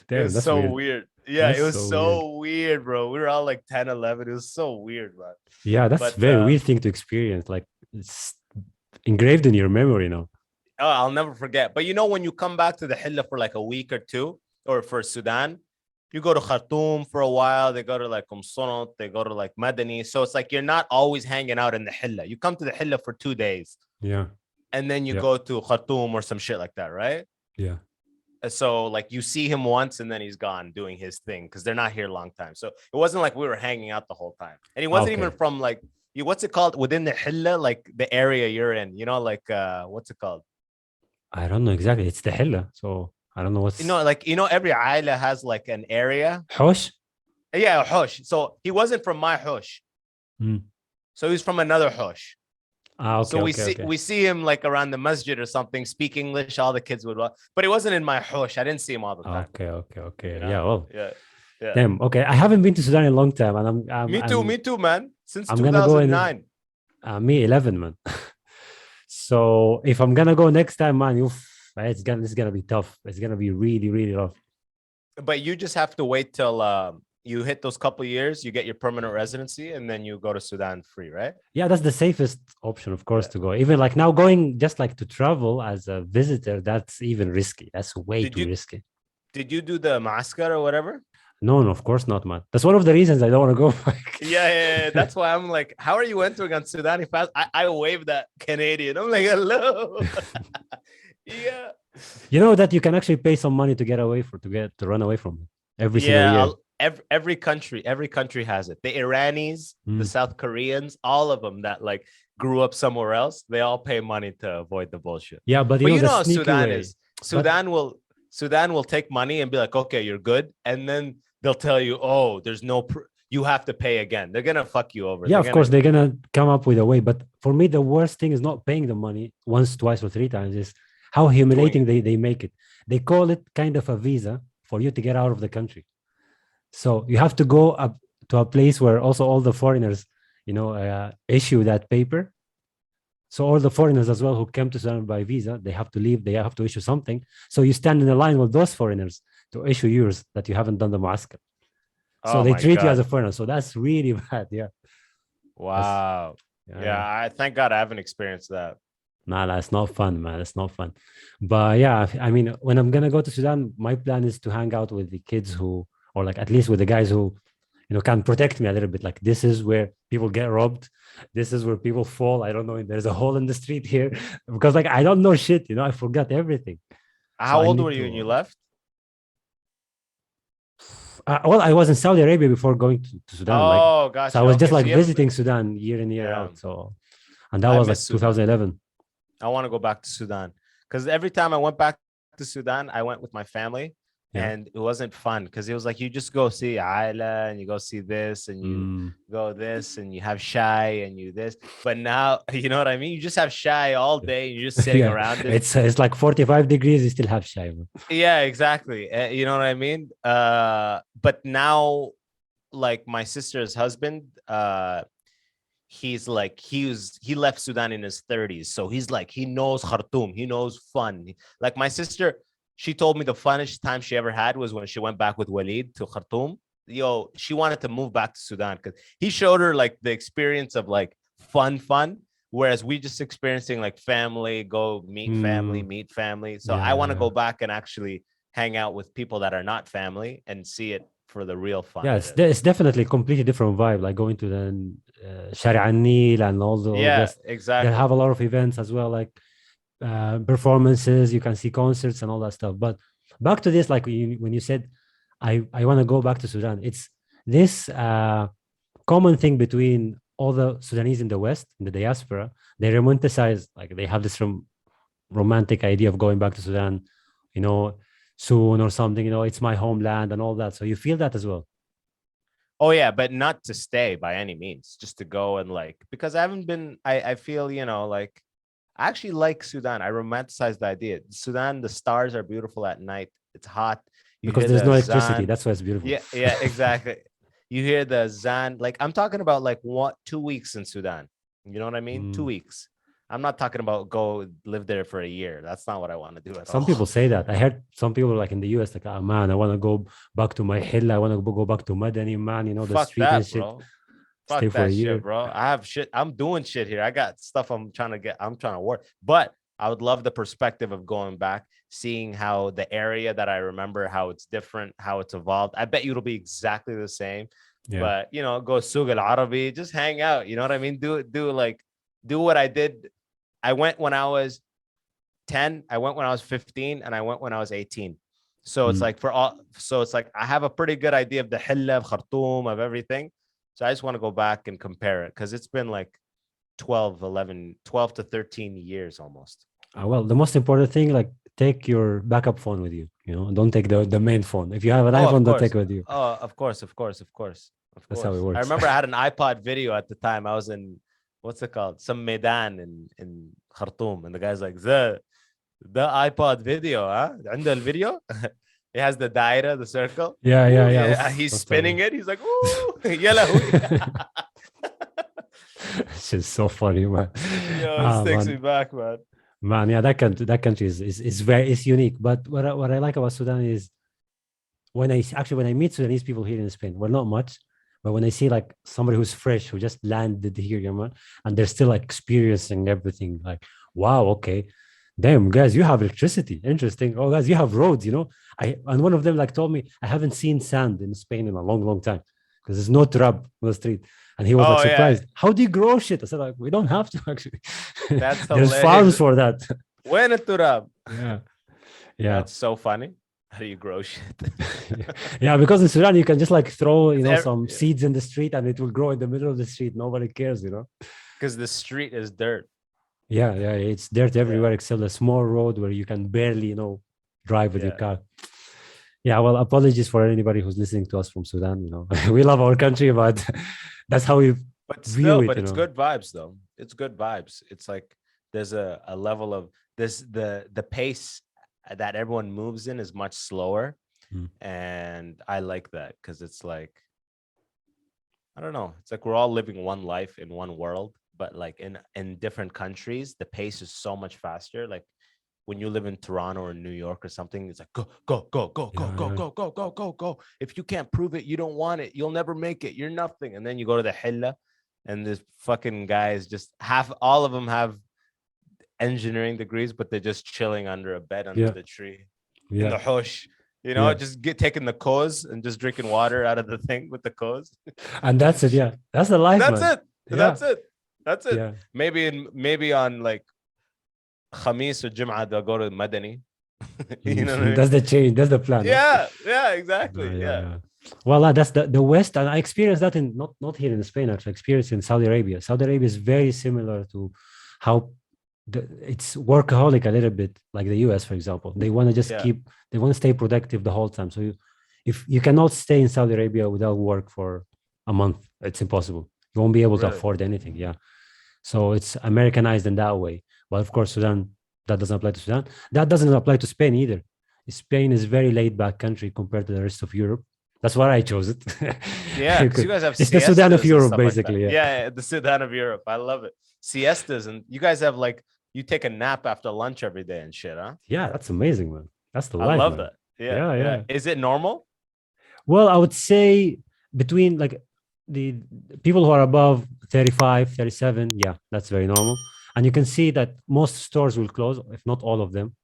Speaker 2: Damn, it was so weird. Yeah, it was so weird, bro. We were all like 10, 11. It was so weird, man.
Speaker 1: Yeah, that's a very weird thing to experience. Like, it's engraved in your memory now.
Speaker 2: Oh, I'll never forget. But when you come back to the Hilla for like a week or two, or for Sudan, you go to Khartoum for a while. They go to like Qumsonot. They go to like Madani. So it's like you're not always hanging out in the Hilla. You come to the Hilla for 2 days.
Speaker 1: Yeah.
Speaker 2: And then you go to Khartoum or some shit like that, right?
Speaker 1: Yeah.
Speaker 2: So like you see him once and then he's gone doing his thing because they're not here a long time. So it wasn't like we were hanging out the whole time. And he wasn't even from like, what's it called? Within the Hilla, like the area you're in, like, what's it called?
Speaker 1: I don't know exactly. It's the Hilla. So I don't know what's...
Speaker 2: every Aila has like an area.
Speaker 1: Hosh?
Speaker 2: Yeah, Hosh. So he wasn't from my Hosh. So he's from another Hosh.
Speaker 1: Okay,
Speaker 2: So
Speaker 1: okay, okay.
Speaker 2: we see him like around the masjid or something, speak English. All the kids would, but it wasn't in my hosh. I didn't see him all the time.
Speaker 1: Okay, okay, okay.
Speaker 2: You know?
Speaker 1: Yeah, well,
Speaker 2: Yeah, yeah.
Speaker 1: damn. Okay, I haven't been to Sudan in a long time, and
Speaker 2: Me too, man. Since
Speaker 1: I'm gonna go in
Speaker 2: 2009.
Speaker 1: me 11, man. So if I'm gonna go next time, man, it's gonna be tough. It's gonna be really, really rough.
Speaker 2: But you just have to wait till you hit those couple years, you get your permanent residency, and then you go to Sudan free, right?
Speaker 1: Yeah, that's the safest option, of course,
Speaker 2: Yeah.
Speaker 1: to go. Even like now going just like to travel as a visitor, that's even risky. That's way
Speaker 2: Did
Speaker 1: too
Speaker 2: you
Speaker 1: risky.
Speaker 2: did you do the masker or whatever?
Speaker 1: No, no, of course not, man. That's one of the reasons I don't want to go back.
Speaker 2: Yeah. That's why I'm like, how are you entering on Sudani fast? I waved that Canadian. I'm like, hello. Yeah.
Speaker 1: You know that you can actually pay some money to get away to run away from it every single
Speaker 2: Yeah,
Speaker 1: year.
Speaker 2: every country has it. The Iranis, the
Speaker 1: Mm.
Speaker 2: South Koreans, all of them that like grew up somewhere else, they all pay money to avoid the bullshit.
Speaker 1: Yeah, but
Speaker 2: But you
Speaker 1: the
Speaker 2: know how
Speaker 1: sneaky
Speaker 2: Sudan
Speaker 1: way.
Speaker 2: is.
Speaker 1: But
Speaker 2: Sudan will take money and be like, okay, you're good, and then they'll tell you, oh, there's no, you have to pay again. They're gonna fuck you over.
Speaker 1: yeah,
Speaker 2: They're
Speaker 1: of
Speaker 2: gonna,
Speaker 1: course they're gonna come up with a way. But for me, the worst thing is not paying the money once, twice, or three times. Is how
Speaker 2: doing
Speaker 1: humiliating
Speaker 2: it.
Speaker 1: they make it. They call it kind of a visa for you to get out of the country. So you have to go up to a place where also all the foreigners, issue that paper. So all the foreigners as well who came to Sudan by visa, they have to leave. They have to issue something. So you stand in the line with those foreigners to issue yours that you haven't done the muaskar. So
Speaker 2: Oh
Speaker 1: they
Speaker 2: my
Speaker 1: treat you as
Speaker 2: god!
Speaker 1: a foreigner. So that's really bad. Yeah. That's
Speaker 2: Wow. Yeah,
Speaker 1: yeah.
Speaker 2: I thank God I haven't experienced that.
Speaker 1: Nah, it's not fun, man. It's not fun. But yeah, I mean, when I'm gonna go to Sudan, my plan is to hang out with the kids who, or like at least with the guys who, can protect me a little bit. Like this is where people get robbed. This is where people fall. I don't know. There's a hole in the street here because like I don't know shit. I forgot everything. So
Speaker 2: How
Speaker 1: I
Speaker 2: old were
Speaker 1: need
Speaker 2: you when you
Speaker 1: to.
Speaker 2: left?
Speaker 1: Well, I was in Saudi Arabia before going to Sudan. Like,
Speaker 2: Oh,
Speaker 1: so I
Speaker 2: gotcha.
Speaker 1: was just
Speaker 2: Okay, so
Speaker 1: like
Speaker 2: you haven't
Speaker 1: visiting Sudan year in year
Speaker 2: yeah.
Speaker 1: out. So, and that
Speaker 2: I
Speaker 1: was
Speaker 2: miss
Speaker 1: like
Speaker 2: Sudan.
Speaker 1: 2011.
Speaker 2: I want to go back to Sudan because every time I went back to Sudan, I went with my family,
Speaker 1: Yeah.
Speaker 2: and it wasn't fun because it was like you just go see Aila and you go see this and you
Speaker 1: Mm.
Speaker 2: go this and you have shy and you this. But now, you know what I mean? You just have shy all day and you're just sitting
Speaker 1: Yeah.
Speaker 2: around it.
Speaker 1: It's like 45 degrees. You still have shy.
Speaker 2: Yeah, exactly. You know what I mean? But now, like my sister's husband, he's like he left Sudan in his 30s, so he's like he knows Khartoum, he knows fun. Like my sister, she told me the funnest time she ever had was when she went back with Walid to Khartoum. Yo, she wanted to move back to Sudan because he showed her like the experience of like fun, whereas we just experiencing like family, go meet family. So I want to
Speaker 1: Yeah.
Speaker 2: go back and actually hang out with people that are not family and see it for the real fun
Speaker 1: Yeah,
Speaker 2: it is.
Speaker 1: it's definitely a completely different vibe. Like going to the Shari Nil and all
Speaker 2: Yeah,
Speaker 1: this. They
Speaker 2: exactly.
Speaker 1: have a lot of events as well, like performances. You can see concerts and all that stuff. But back to this, like when you said, I want to go back to Sudan. It's this common thing between all the Sudanese in the West, in the diaspora. They romanticize, like they have this romantic idea of going back to Sudan, you know, soon or something. It's my homeland and all that. So you feel that as well.
Speaker 2: Oh yeah, but not to stay by any means, just to go and like because I haven't been I feel, like I actually like Sudan. I romanticize the idea. Sudan, the stars are beautiful at night. It's hot. You
Speaker 1: Because
Speaker 2: hear
Speaker 1: there's
Speaker 2: the
Speaker 1: no electricity.
Speaker 2: Zan.
Speaker 1: That's why it's beautiful.
Speaker 2: Yeah, exactly. You hear the Zan. Like I'm talking about like 2 weeks in Sudan. You know what I mean? 2 weeks. I'm not talking about go live there for a year. That's not what I want to do at
Speaker 1: Some
Speaker 2: all.
Speaker 1: people say that. I heard some people like in the US, like, oh man, I want to go back to my hill. I want to go back to Madani, man, the
Speaker 2: Fuck
Speaker 1: street and
Speaker 2: that,
Speaker 1: shit.
Speaker 2: bro.
Speaker 1: Stay
Speaker 2: Fuck
Speaker 1: for a
Speaker 2: that shit,
Speaker 1: year.
Speaker 2: bro. I have shit. I'm doing shit here. I got stuff I'm trying to work. But I would love the perspective of going back, seeing how the area that I remember, how it's different, how it's evolved. I bet you it'll be exactly the same.
Speaker 1: Yeah.
Speaker 2: But go Suga Al Arabi, just hang out. You know what I mean? Do what I did. I went when I was 10, I went when I was 15, and I went when I was 18. So it's like I have a pretty good idea of the Hilla, of Khartoum, of everything. So I just want to go back and compare it because it's been like 12 to 13 years almost.
Speaker 1: Well, the most important thing, like take your backup phone with you. Don't take the main phone. If you have an iPhone, don't take it with you.
Speaker 2: Oh, of course.
Speaker 1: That's how it
Speaker 2: I
Speaker 1: works.
Speaker 2: remember I had an iPod video at the time. I was in what's it called? Some Medan in Khartoum, and the guy's like, the iPod video, huh? عنده الفيديو. It has the daira, the circle. Ooh,
Speaker 1: Yeah.
Speaker 2: yeah.
Speaker 1: Oof,
Speaker 2: He's
Speaker 1: that's
Speaker 2: spinning it. He's like, ooh, ya lahoo.
Speaker 1: It's just so funny, man.
Speaker 2: Yo, this takes me
Speaker 1: Man,
Speaker 2: back, man.
Speaker 1: man, yeah, that country is very is unique. But what I like about Sudan is when I meet Sudanese people here in Spain, well, not much, but when I see like somebody who's fresh who just landed here, you know, and they're still like experiencing everything, like, wow, okay, damn, guys, you have electricity, interesting. Oh, guys, you have roads, you know. And one of them like told me I haven't seen sand in Spain in a long, long time because there's no trap on the street. And he was like
Speaker 2: Oh yeah,
Speaker 1: surprised. How do you grow shit? I said like we don't have to actually.
Speaker 2: that's
Speaker 1: There's farms
Speaker 2: hilarious.
Speaker 1: for that.
Speaker 2: When it turab.
Speaker 1: Yeah, yeah.
Speaker 2: That's so funny. How do you grow shit?
Speaker 1: Yeah, because in Sudan you can just like throw, you
Speaker 2: It's
Speaker 1: know, some seeds in the street and it will grow in the middle of the street. Nobody cares, you know.
Speaker 2: because the street is dirt.
Speaker 1: Yeah. It's dirt
Speaker 2: Yeah,
Speaker 1: everywhere except a small road where you can barely, you know, drive with your
Speaker 2: yeah.
Speaker 1: car. Yeah, well, apologies for anybody who's listening to us from Sudan. You know, we love our country, but that's how we
Speaker 2: But
Speaker 1: view
Speaker 2: still,
Speaker 1: it.
Speaker 2: but
Speaker 1: You
Speaker 2: it's
Speaker 1: know.
Speaker 2: good vibes though. It's good vibes. It's like there's a level of this the pace that everyone moves in is much slower.
Speaker 1: Mm.
Speaker 2: And I like that because it's like I don't know. It's like we're all living one life in one world, but like in different countries, the pace is so much faster. Like when you live in Toronto or New York or something, it's like go, go, go, go, go, go,
Speaker 1: Yeah.
Speaker 2: go, go, go, go, go. If you can't prove it, you don't want it. You'll never make it. You're nothing. And then you go to the Hilla, and this fucking guys just all of them have engineering degrees, but they're just chilling under a bed under
Speaker 1: Yeah.
Speaker 2: the tree in
Speaker 1: Yeah.
Speaker 2: the hush. You know,
Speaker 1: Yeah.
Speaker 2: just taking the cause and just drinking water out of the thing with the cause.
Speaker 1: And that's it. Yeah. That's the life,
Speaker 2: That's
Speaker 1: man.
Speaker 2: it.
Speaker 1: Yeah.
Speaker 2: That's it. That's it.
Speaker 1: Yeah.
Speaker 2: Maybe on like Khamis or Jum'ah, they'll go to Madani. You know what I mean?
Speaker 1: That's the change. That's the plan.
Speaker 2: Yeah, exactly. Yeah.
Speaker 1: Well, that's the West, and I experienced that in not here in Spain. Actually, I experienced in Saudi Arabia. Saudi Arabia is very similar to how it's workaholic a little bit, like the US, for example. They want to just
Speaker 2: Yeah.
Speaker 1: they want to stay productive the whole time. So if you cannot stay in Saudi Arabia without work for a month, it's impossible. You won't be able to
Speaker 2: Really?
Speaker 1: afford anything. Yeah. So it's Americanized in that way. But of course, Sudan, that doesn't apply to Sudan. That doesn't apply to Spain either. Spain is a very laid back country compared to the rest of Europe. That's why I chose it.
Speaker 2: Yeah, because you guys have
Speaker 1: it's the Sudan of
Speaker 2: siestas and
Speaker 1: Europe,
Speaker 2: stuff like
Speaker 1: basically.
Speaker 2: that.
Speaker 1: Yeah.
Speaker 2: Yeah, the Sudan of Europe. I love it. Siestas, and you guys have like you take a nap after lunch every day and shit, huh?
Speaker 1: Yeah, that's amazing, man. That's the
Speaker 2: I
Speaker 1: life,
Speaker 2: love
Speaker 1: man.
Speaker 2: that. Yeah. Is it normal?
Speaker 1: Well, I would say between like the people who are above 35, 37, yeah, that's very normal. And you can see that most stores will close, if not all of them,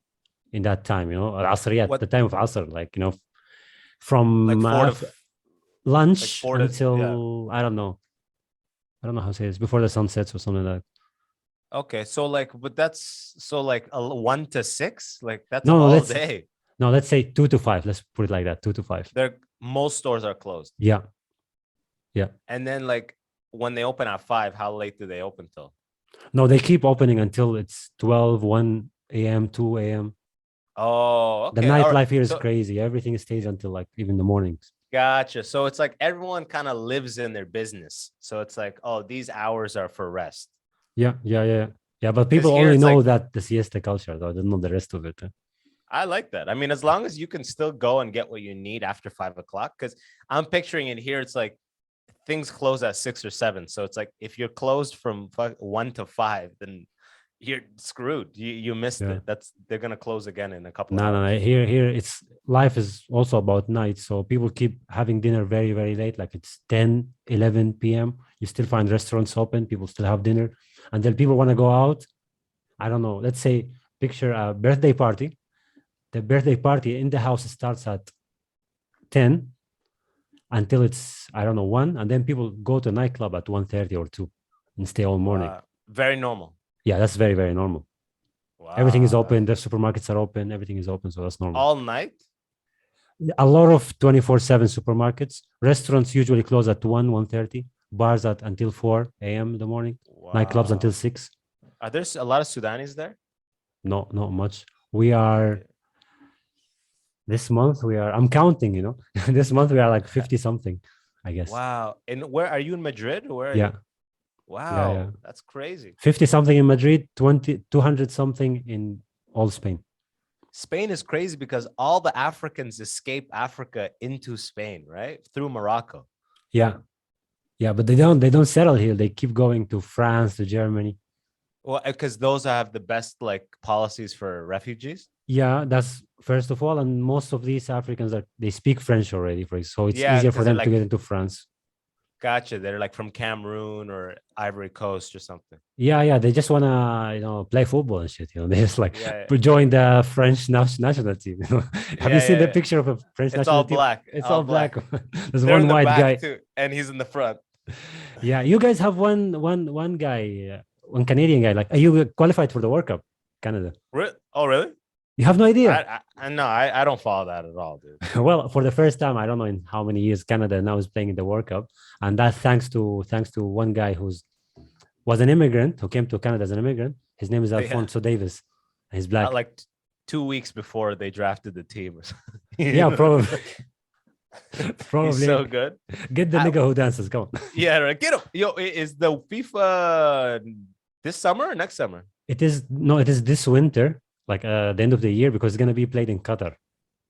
Speaker 1: in that time, you know, at
Speaker 2: What
Speaker 1: the time of Asr, like, you know,
Speaker 2: like
Speaker 1: from lunch
Speaker 2: 4 to
Speaker 1: until, I don't know how to say this, before the sun sets or something like that.
Speaker 2: Okay, so like, but that's so like 1 to 6, like that's
Speaker 1: No,
Speaker 2: all day.
Speaker 1: No, let's say 2 to 5. Let's put it like that, 2 to 5.
Speaker 2: Most stores are closed.
Speaker 1: Yeah.
Speaker 2: And then like when they open at 5, how late do they open till?
Speaker 1: No, they keep opening until it's 12, 1 a.m., 2 a.m.
Speaker 2: Oh, okay.
Speaker 1: The nightlife
Speaker 2: right.
Speaker 1: here is crazy. Everything stays until like even the mornings.
Speaker 2: Gotcha. So it's like everyone kind of lives in their business. So it's like, oh, these hours are for rest.
Speaker 1: Yeah. But people only know
Speaker 2: like,
Speaker 1: that the siesta culture, though. They don't know the rest of it.
Speaker 2: I like that. I mean, as long as you can still go and get what you need after 5 o'clock, because I'm picturing it here. It's like things close at 6 or 7. So it's like if you're closed from 1 to 5, then you're screwed. You missed it. They're gonna close again in a couple.
Speaker 1: No. Here it's life is also about night. So people keep having dinner very, very late. Like it's 10, 11 p.m. You still find restaurants open. People still have dinner. And then people want to go out. I don't know. Let's say picture a birthday party. The birthday party in the house starts at 10 until it's, I don't know, 1. And then people go to a nightclub at 1:30 or 2 and stay all morning.
Speaker 2: Very normal.
Speaker 1: Yeah, that's very, very normal. Wow. Everything is open. The supermarkets are open. Everything is open. So that's normal.
Speaker 2: All night?
Speaker 1: A lot of 24/7 supermarkets. Restaurants usually close at 1, 1:30. Bars at until 4 a.m. in the morning. Wow. Nightclubs until 6.
Speaker 2: Are there a lot of Sudanese there?
Speaker 1: No, not much. We are... This month I'm counting, you know. This month we are like 50 something, I guess.
Speaker 2: Wow. And where are you in Madrid? Or where are you?
Speaker 1: Yeah, yeah.
Speaker 2: Wow, that's crazy.
Speaker 1: 50 something in Madrid, 200 something in all Spain.
Speaker 2: Spain is crazy because all the Africans escape Africa into Spain, right? Through Morocco.
Speaker 1: Yeah. Yeah, but they don't settle here. They keep going to France, to Germany.
Speaker 2: Well, because those have the best like policies for refugees.
Speaker 1: Yeah, that's first of all, and most of these Africans they speak French already, so it's
Speaker 2: Yeah,
Speaker 1: easier for
Speaker 2: because they're
Speaker 1: them to
Speaker 2: like,
Speaker 1: get into France.
Speaker 2: gotcha. They're like from Cameroon or Ivory Coast or something.
Speaker 1: Yeah, they just wanna play football and shit. They just like
Speaker 2: Yeah,
Speaker 1: join the French national team. Have you
Speaker 2: yeah,
Speaker 1: seen the
Speaker 2: yeah.
Speaker 1: picture of a French
Speaker 2: It's
Speaker 1: national
Speaker 2: all
Speaker 1: team?
Speaker 2: black,
Speaker 1: It's
Speaker 2: all
Speaker 1: all black.
Speaker 2: black.
Speaker 1: There's
Speaker 2: They're
Speaker 1: one
Speaker 2: in the
Speaker 1: white
Speaker 2: back
Speaker 1: guy.
Speaker 2: too, and he's in the front.
Speaker 1: Yeah, you guys have one guy, one Canadian guy. Like, are you qualified for the World Cup, Canada?
Speaker 2: Oh, really?
Speaker 1: You have no idea.
Speaker 2: I no, I don't follow that at all, dude.
Speaker 1: Well, for the first time, I don't know in how many years Canada now is playing in the World Cup, and that's thanks to one guy was an immigrant who came to Canada as an immigrant. His name is
Speaker 2: Yeah,
Speaker 1: Alfonso Davis. He's black.
Speaker 2: like 2 weeks before they drafted the team or something.
Speaker 1: Yeah, probably.
Speaker 2: He's
Speaker 1: Probably
Speaker 2: so good.
Speaker 1: get the
Speaker 2: I-
Speaker 1: nigga who dances. Come on.
Speaker 2: Yeah, right. Get him. Yo, is the FIFA this summer or next summer?
Speaker 1: It is this winter, like the end of the year, because it's gonna be played in Qatar.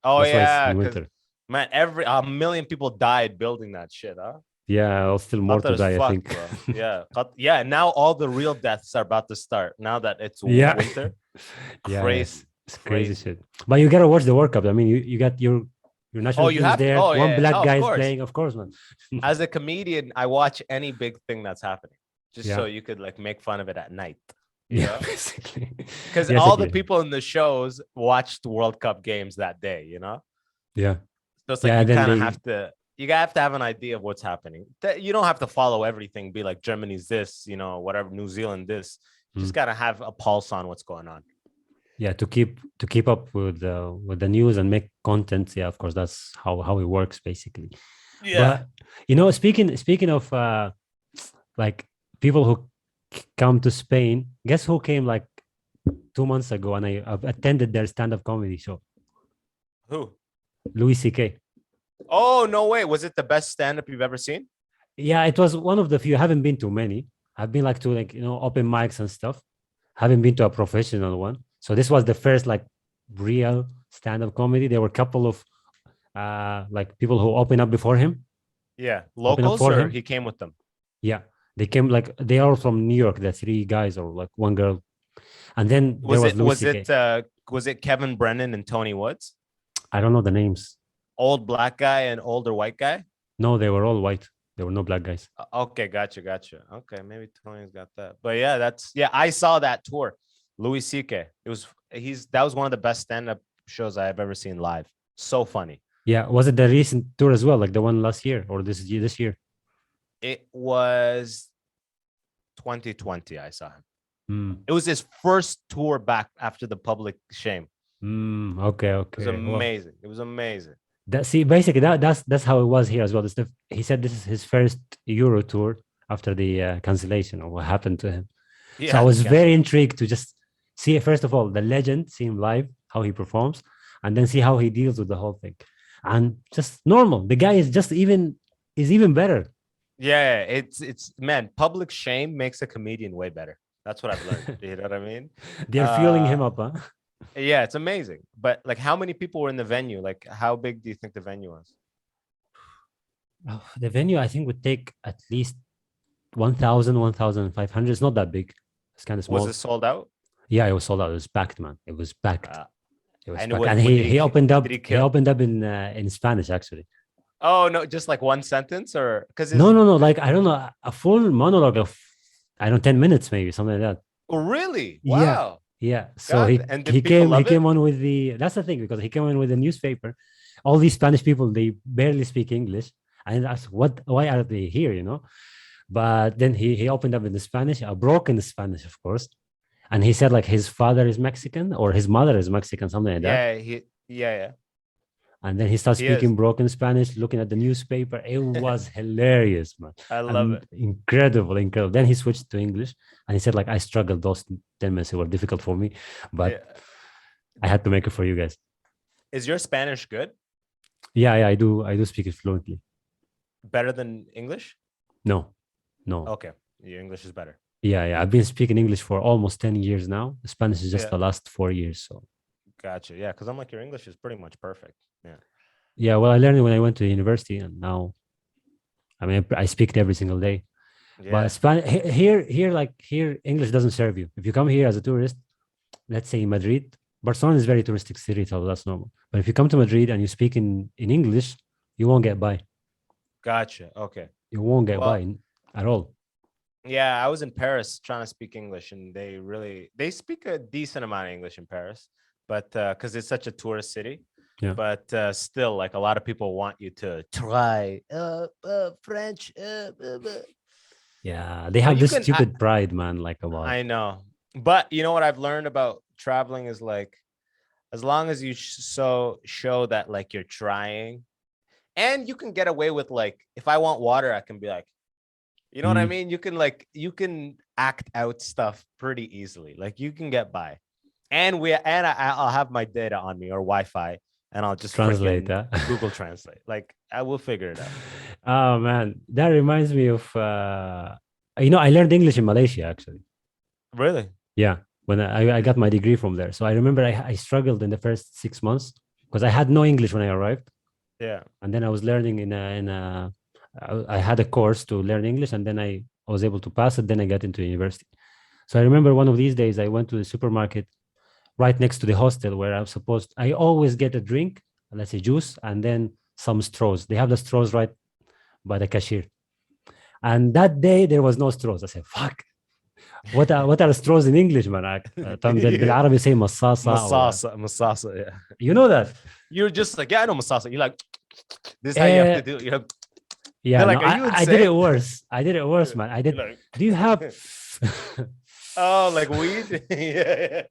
Speaker 2: Oh
Speaker 1: That's why it's
Speaker 2: yeah,
Speaker 1: in
Speaker 2: because
Speaker 1: winter.
Speaker 2: man, every a million people died building that shit, huh?
Speaker 1: Yeah, or still more
Speaker 2: Qatar
Speaker 1: to
Speaker 2: is
Speaker 1: die, I
Speaker 2: fucked,
Speaker 1: think.
Speaker 2: bro. Yeah, yeah. Now all the real deaths are about to start. Now that it's
Speaker 1: Yeah.
Speaker 2: winter,
Speaker 1: Yeah,
Speaker 2: crazy.
Speaker 1: it's crazy shit. But you gotta watch the World Cup. I mean, you got your national
Speaker 2: you
Speaker 1: team is
Speaker 2: have to.
Speaker 1: there.
Speaker 2: Oh
Speaker 1: One
Speaker 2: yeah,
Speaker 1: black
Speaker 2: of
Speaker 1: guy is
Speaker 2: course.
Speaker 1: playing, of course, man.
Speaker 2: As a comedian, I watch any big thing that's happening, just
Speaker 1: Yeah.
Speaker 2: so you could like make fun of it at night.
Speaker 1: Yeah,
Speaker 2: know?
Speaker 1: basically.
Speaker 2: Because
Speaker 1: Yes,
Speaker 2: all the
Speaker 1: exactly.
Speaker 2: people in the shows watched World Cup games that day, you know?
Speaker 1: Yeah.
Speaker 2: So it's like
Speaker 1: Yeah,
Speaker 2: you
Speaker 1: then
Speaker 2: kind of
Speaker 1: they
Speaker 2: have to have an idea of what's happening. You don't have to follow everything, be like Germany's this, whatever, New Zealand this. You just gotta have a pulse on what's going on.
Speaker 1: yeah, to keep up with the news and make content. Yeah, of course, that's how it works basically.
Speaker 2: Yeah.
Speaker 1: But speaking of like people who come to Spain, guess who came like 2 months ago, and I've attended their stand-up comedy show.
Speaker 2: Who?
Speaker 1: Louis C.K.
Speaker 2: Oh, no way. Was it the best stand-up you've ever seen?
Speaker 1: Yeah, it was one of the few. I haven't been to many. I've been like to open mics and stuff. Haven't been to a professional one. So this was the first like real stand-up comedy. There were a couple of like people who opened up before him.
Speaker 2: Yeah.
Speaker 1: Open up
Speaker 2: Locals
Speaker 1: for
Speaker 2: or
Speaker 1: him.
Speaker 2: he came with them?
Speaker 1: Yeah, they came like they are from New York. The three guys or like one girl, and then there was Louis C.K.
Speaker 2: Was it Kevin Brennan and Tony Woods?
Speaker 1: I don't know the names.
Speaker 2: Old black guy and older white guy?
Speaker 1: No, they were all white. There were no black guys.
Speaker 2: Okay, gotcha. Okay, maybe Tony's got that. But yeah, I saw that tour. Louis C.K. That was one of the best stand-up shows I've ever seen live. So funny.
Speaker 1: Yeah, was it the recent tour as well, like the one last year or this year?
Speaker 2: It was 2020. I saw him.
Speaker 1: Mm.
Speaker 2: It was his first tour back after the public shame.
Speaker 1: Okay.
Speaker 2: It was amazing. It was amazing.
Speaker 1: Basically that's how it was here as well. He said this is his first Euro tour after the cancellation or what happened to him.
Speaker 2: Yeah,
Speaker 1: so I was very intrigued to just see, first of all, the legend, see him live, how he performs, and then see how he deals with the whole thing. And just normal. The guy is even better.
Speaker 2: Yeah, it's man, public shame makes a comedian way better. That's what I've learned. You know what I mean?
Speaker 1: They're fueling him up, huh?
Speaker 2: Yeah, it's amazing. But like, how many people were in the venue? Like, how big do you think the venue was?
Speaker 1: Oh, the venue, I think, would take at least 1,000, 1,500. It's not that big. It's kind of small.
Speaker 2: Was it sold out?
Speaker 1: Yeah, it was sold out. It was packed, man. It was packed. It was
Speaker 2: and
Speaker 1: packed.
Speaker 2: what-
Speaker 1: And
Speaker 2: what did
Speaker 1: he opened up.
Speaker 2: did he
Speaker 1: He
Speaker 2: kill?
Speaker 1: opened up in Spanish, actually.
Speaker 2: Oh no, just like one sentence, or because
Speaker 1: No. Like I don't know, a full monologue of 10 minutes, maybe something like that.
Speaker 2: Oh, really?
Speaker 1: Yeah.
Speaker 2: Wow.
Speaker 1: Yeah. So
Speaker 2: God,
Speaker 1: he
Speaker 2: and did
Speaker 1: he
Speaker 2: people
Speaker 1: came
Speaker 2: love
Speaker 1: he came
Speaker 2: it?
Speaker 1: on with that's the thing, because he came on with the newspaper. All these Spanish people, they barely speak English, and that's why are they here, But then he opened up in the Spanish, a broken Spanish, of course, and he said like his father is Mexican or his mother is Mexican, something like that.
Speaker 2: Yeah.
Speaker 1: And then he starts
Speaker 2: He
Speaker 1: speaking
Speaker 2: is.
Speaker 1: broken Spanish, looking at the newspaper. It was hilarious, man.
Speaker 2: I love it.
Speaker 1: Incredible. Then he switched to English, and he said like I struggled those 10 minutes. It were difficult for me, but
Speaker 2: Yeah.
Speaker 1: I had to make it for you guys.
Speaker 2: Is your Spanish good?
Speaker 1: Yeah, I do speak it fluently.
Speaker 2: Better than English?
Speaker 1: No.
Speaker 2: Okay. Your English is better.
Speaker 1: Yeah. I've been speaking English for almost 10 years now. Spanish is just
Speaker 2: Yeah.
Speaker 1: the last 4 years. So
Speaker 2: Gotcha. Yeah, because I'm like, your English is pretty much perfect. Yeah.
Speaker 1: yeah, well, I learned it when I went to university, and now I mean I speak it every single day. But
Speaker 2: Yeah.
Speaker 1: Spanish here, English doesn't serve you. If you come here as a tourist, let's say Madrid, Barcelona is very touristic city, so that's normal. But if you come to Madrid and you speak in English, you won't get by.
Speaker 2: Gotcha. Okay.
Speaker 1: You won't get by
Speaker 2: Well,
Speaker 1: at all.
Speaker 2: yeah, I was in Paris trying to speak English, and they speak a decent amount of English in Paris, but because it's such a tourist city.
Speaker 1: Yeah.
Speaker 2: But still, like a lot of people want you to try French.
Speaker 1: Yeah, they
Speaker 2: But
Speaker 1: have
Speaker 2: you
Speaker 1: this
Speaker 2: can,
Speaker 1: stupid pride, man, like about
Speaker 2: I know. But you know what I've learned about traveling is like, as long as you show that like you're trying, and you can get away with like, if I want water, I can be like, you know what I mean? You can act out stuff pretty easily. Like you can get by, and I'll have my data on me or Wi-Fi, and I'll just
Speaker 1: translate
Speaker 2: freaking
Speaker 1: that.
Speaker 2: Google Translate. Like I will figure it out.
Speaker 1: Oh man, that reminds me of I learned English in Malaysia actually.
Speaker 2: Really?
Speaker 1: Yeah, when I got my degree from there. So I remember I struggled in the first 6 months because I had no English when I arrived,
Speaker 2: Yeah.
Speaker 1: and then I was learning I had a course to learn English, and then I was able to pass it. Then I got into university. So I remember one of these days I went to the supermarket right next to the hostel where I always get a drink, let's say juice, and then some straws. They have the straws right by the cashier. And that day there was no straws. I said, fuck. What are straws in English, man?
Speaker 2: Yeah.
Speaker 1: بالعربي say مصاصة or
Speaker 2: Masasa, yeah.
Speaker 1: you know that.
Speaker 2: You're just like, yeah, I know masasa. You're like, this is how you have
Speaker 1: Uh,
Speaker 2: to do. You're like,
Speaker 1: yeah,
Speaker 2: they're
Speaker 1: no,
Speaker 2: like, are you
Speaker 1: I did it
Speaker 2: insane?
Speaker 1: worse. I did it worse, man. I did.
Speaker 2: You're like,
Speaker 1: Do you have?
Speaker 2: oh, like weed? Yeah.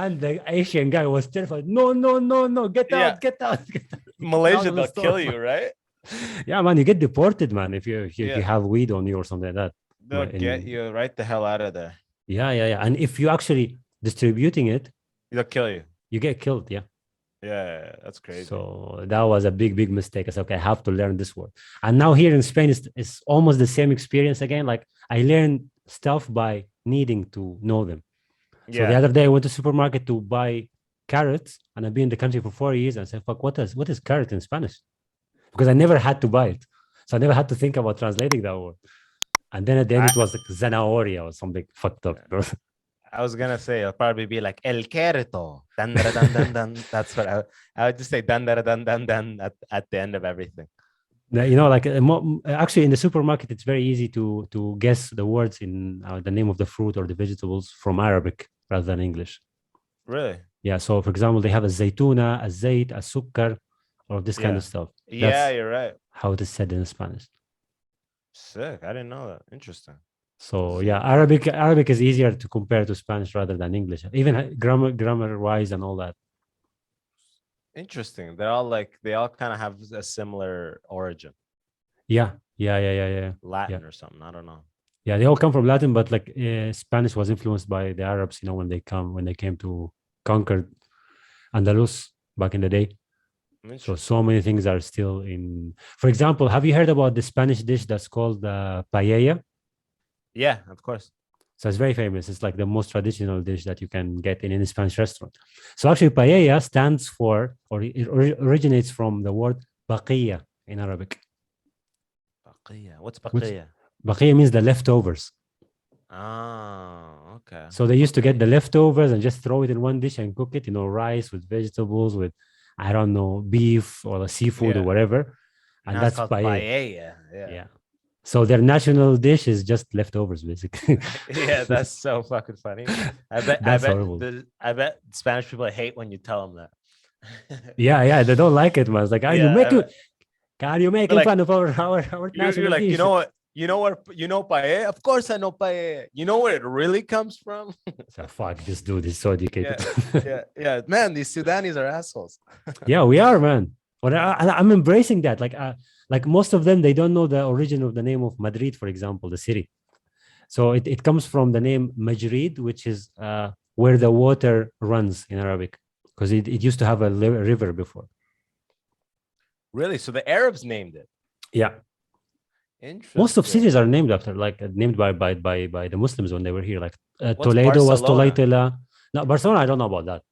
Speaker 1: And the Asian guy was terrified. No, no, no, no! Get
Speaker 2: Yeah.
Speaker 1: out! Get out! Get out
Speaker 2: Malaysia,
Speaker 1: of the
Speaker 2: they'll
Speaker 1: store,
Speaker 2: kill
Speaker 1: man.
Speaker 2: you, right?
Speaker 1: Yeah, man, you get deported, man, if you
Speaker 2: Yeah.
Speaker 1: have weed on you or something like that.
Speaker 2: They'll get you right the hell out of there.
Speaker 1: Yeah. And if you actually distributing it,
Speaker 2: They'll kill you.
Speaker 1: you get killed. Yeah.
Speaker 2: Yeah, that's crazy.
Speaker 1: So that was a big mistake. I said, okay, I have to learn this word. And now here in Spain, it's almost the same experience again. Like I learned stuff by needing to know them. So the other day I went to supermarket to buy carrots, and I've been in the country for 4 years, and I said, fuck, what is carrot in Spanish? Because I never had to buy it. So I never had to think about translating that word. And then at the end, it was like zanahoria or something fucked up.
Speaker 2: I was gonna say it'll probably be like el carrito. Dun, dun, dun, dun, dun. That's what I would just say dun dun dun dun dun at the end of everything.
Speaker 1: Like actually in the supermarket, it's very easy to guess the words in the name of the fruit or the vegetables from Arabic rather than English.
Speaker 2: Really?
Speaker 1: Yeah. So for example, they have a zaytuna, a zayt, a sukkar, or this kind of stuff.
Speaker 2: Yeah, you're right.
Speaker 1: How it is said in Spanish.
Speaker 2: Sick. I didn't know that. Interesting.
Speaker 1: So yeah, Arabic is easier to compare to Spanish rather than English, even grammar wise and all that.
Speaker 2: Interesting. They all kind of have a similar origin.
Speaker 1: Yeah.
Speaker 2: Latin or something. I don't know.
Speaker 1: Yeah, they all come from Latin, but like Spanish was influenced by the Arabs. When they came to conquer Andalus back in the day. So many things are still in. For example, have you heard about the Spanish dish that's called paella?
Speaker 2: Yeah, of course.
Speaker 1: So it's very famous. It's like the most traditional dish that you can get in any Spanish restaurant. So actually, paella stands for, or it originates from the word baqiyya in Arabic.
Speaker 2: Baqiyya. What's baqiyya?
Speaker 1: Baqiyya means the leftovers.
Speaker 2: Oh, okay.
Speaker 1: So they used to get the leftovers and just throw it in one dish and cook it, rice with vegetables, with, I don't know, beef or the seafood or whatever. And that's paella. Yeah. So their national dish is just leftovers, basically.
Speaker 2: Yeah, that's so fucking funny. I bet Spanish people hate when you tell them that.
Speaker 1: Yeah, they don't like it, man. It's like, you're making fun of our national
Speaker 2: You're like,
Speaker 1: dish.
Speaker 2: you know paella? Of course I know paella. You know where it really comes from?
Speaker 1: So, fuck, this dude is so educated.
Speaker 2: Yeah. Man, these Sudanese are assholes.
Speaker 1: Yeah, we are, man. But I'm embracing that. Like most of them, they don't know the origin of the name of Madrid, for example, the city. So it comes from the name Majrid, which is where the water runs in Arabic, because it used to have a river before.
Speaker 2: Really? So the Arabs named it?
Speaker 1: Yeah. Most of cities
Speaker 2: Interesting.
Speaker 1: are named after, like named by the Muslims when they were here. Like
Speaker 2: What's
Speaker 1: Toledo was
Speaker 2: Barcelona?
Speaker 1: Toledo. No, Barcelona, I don't know about that.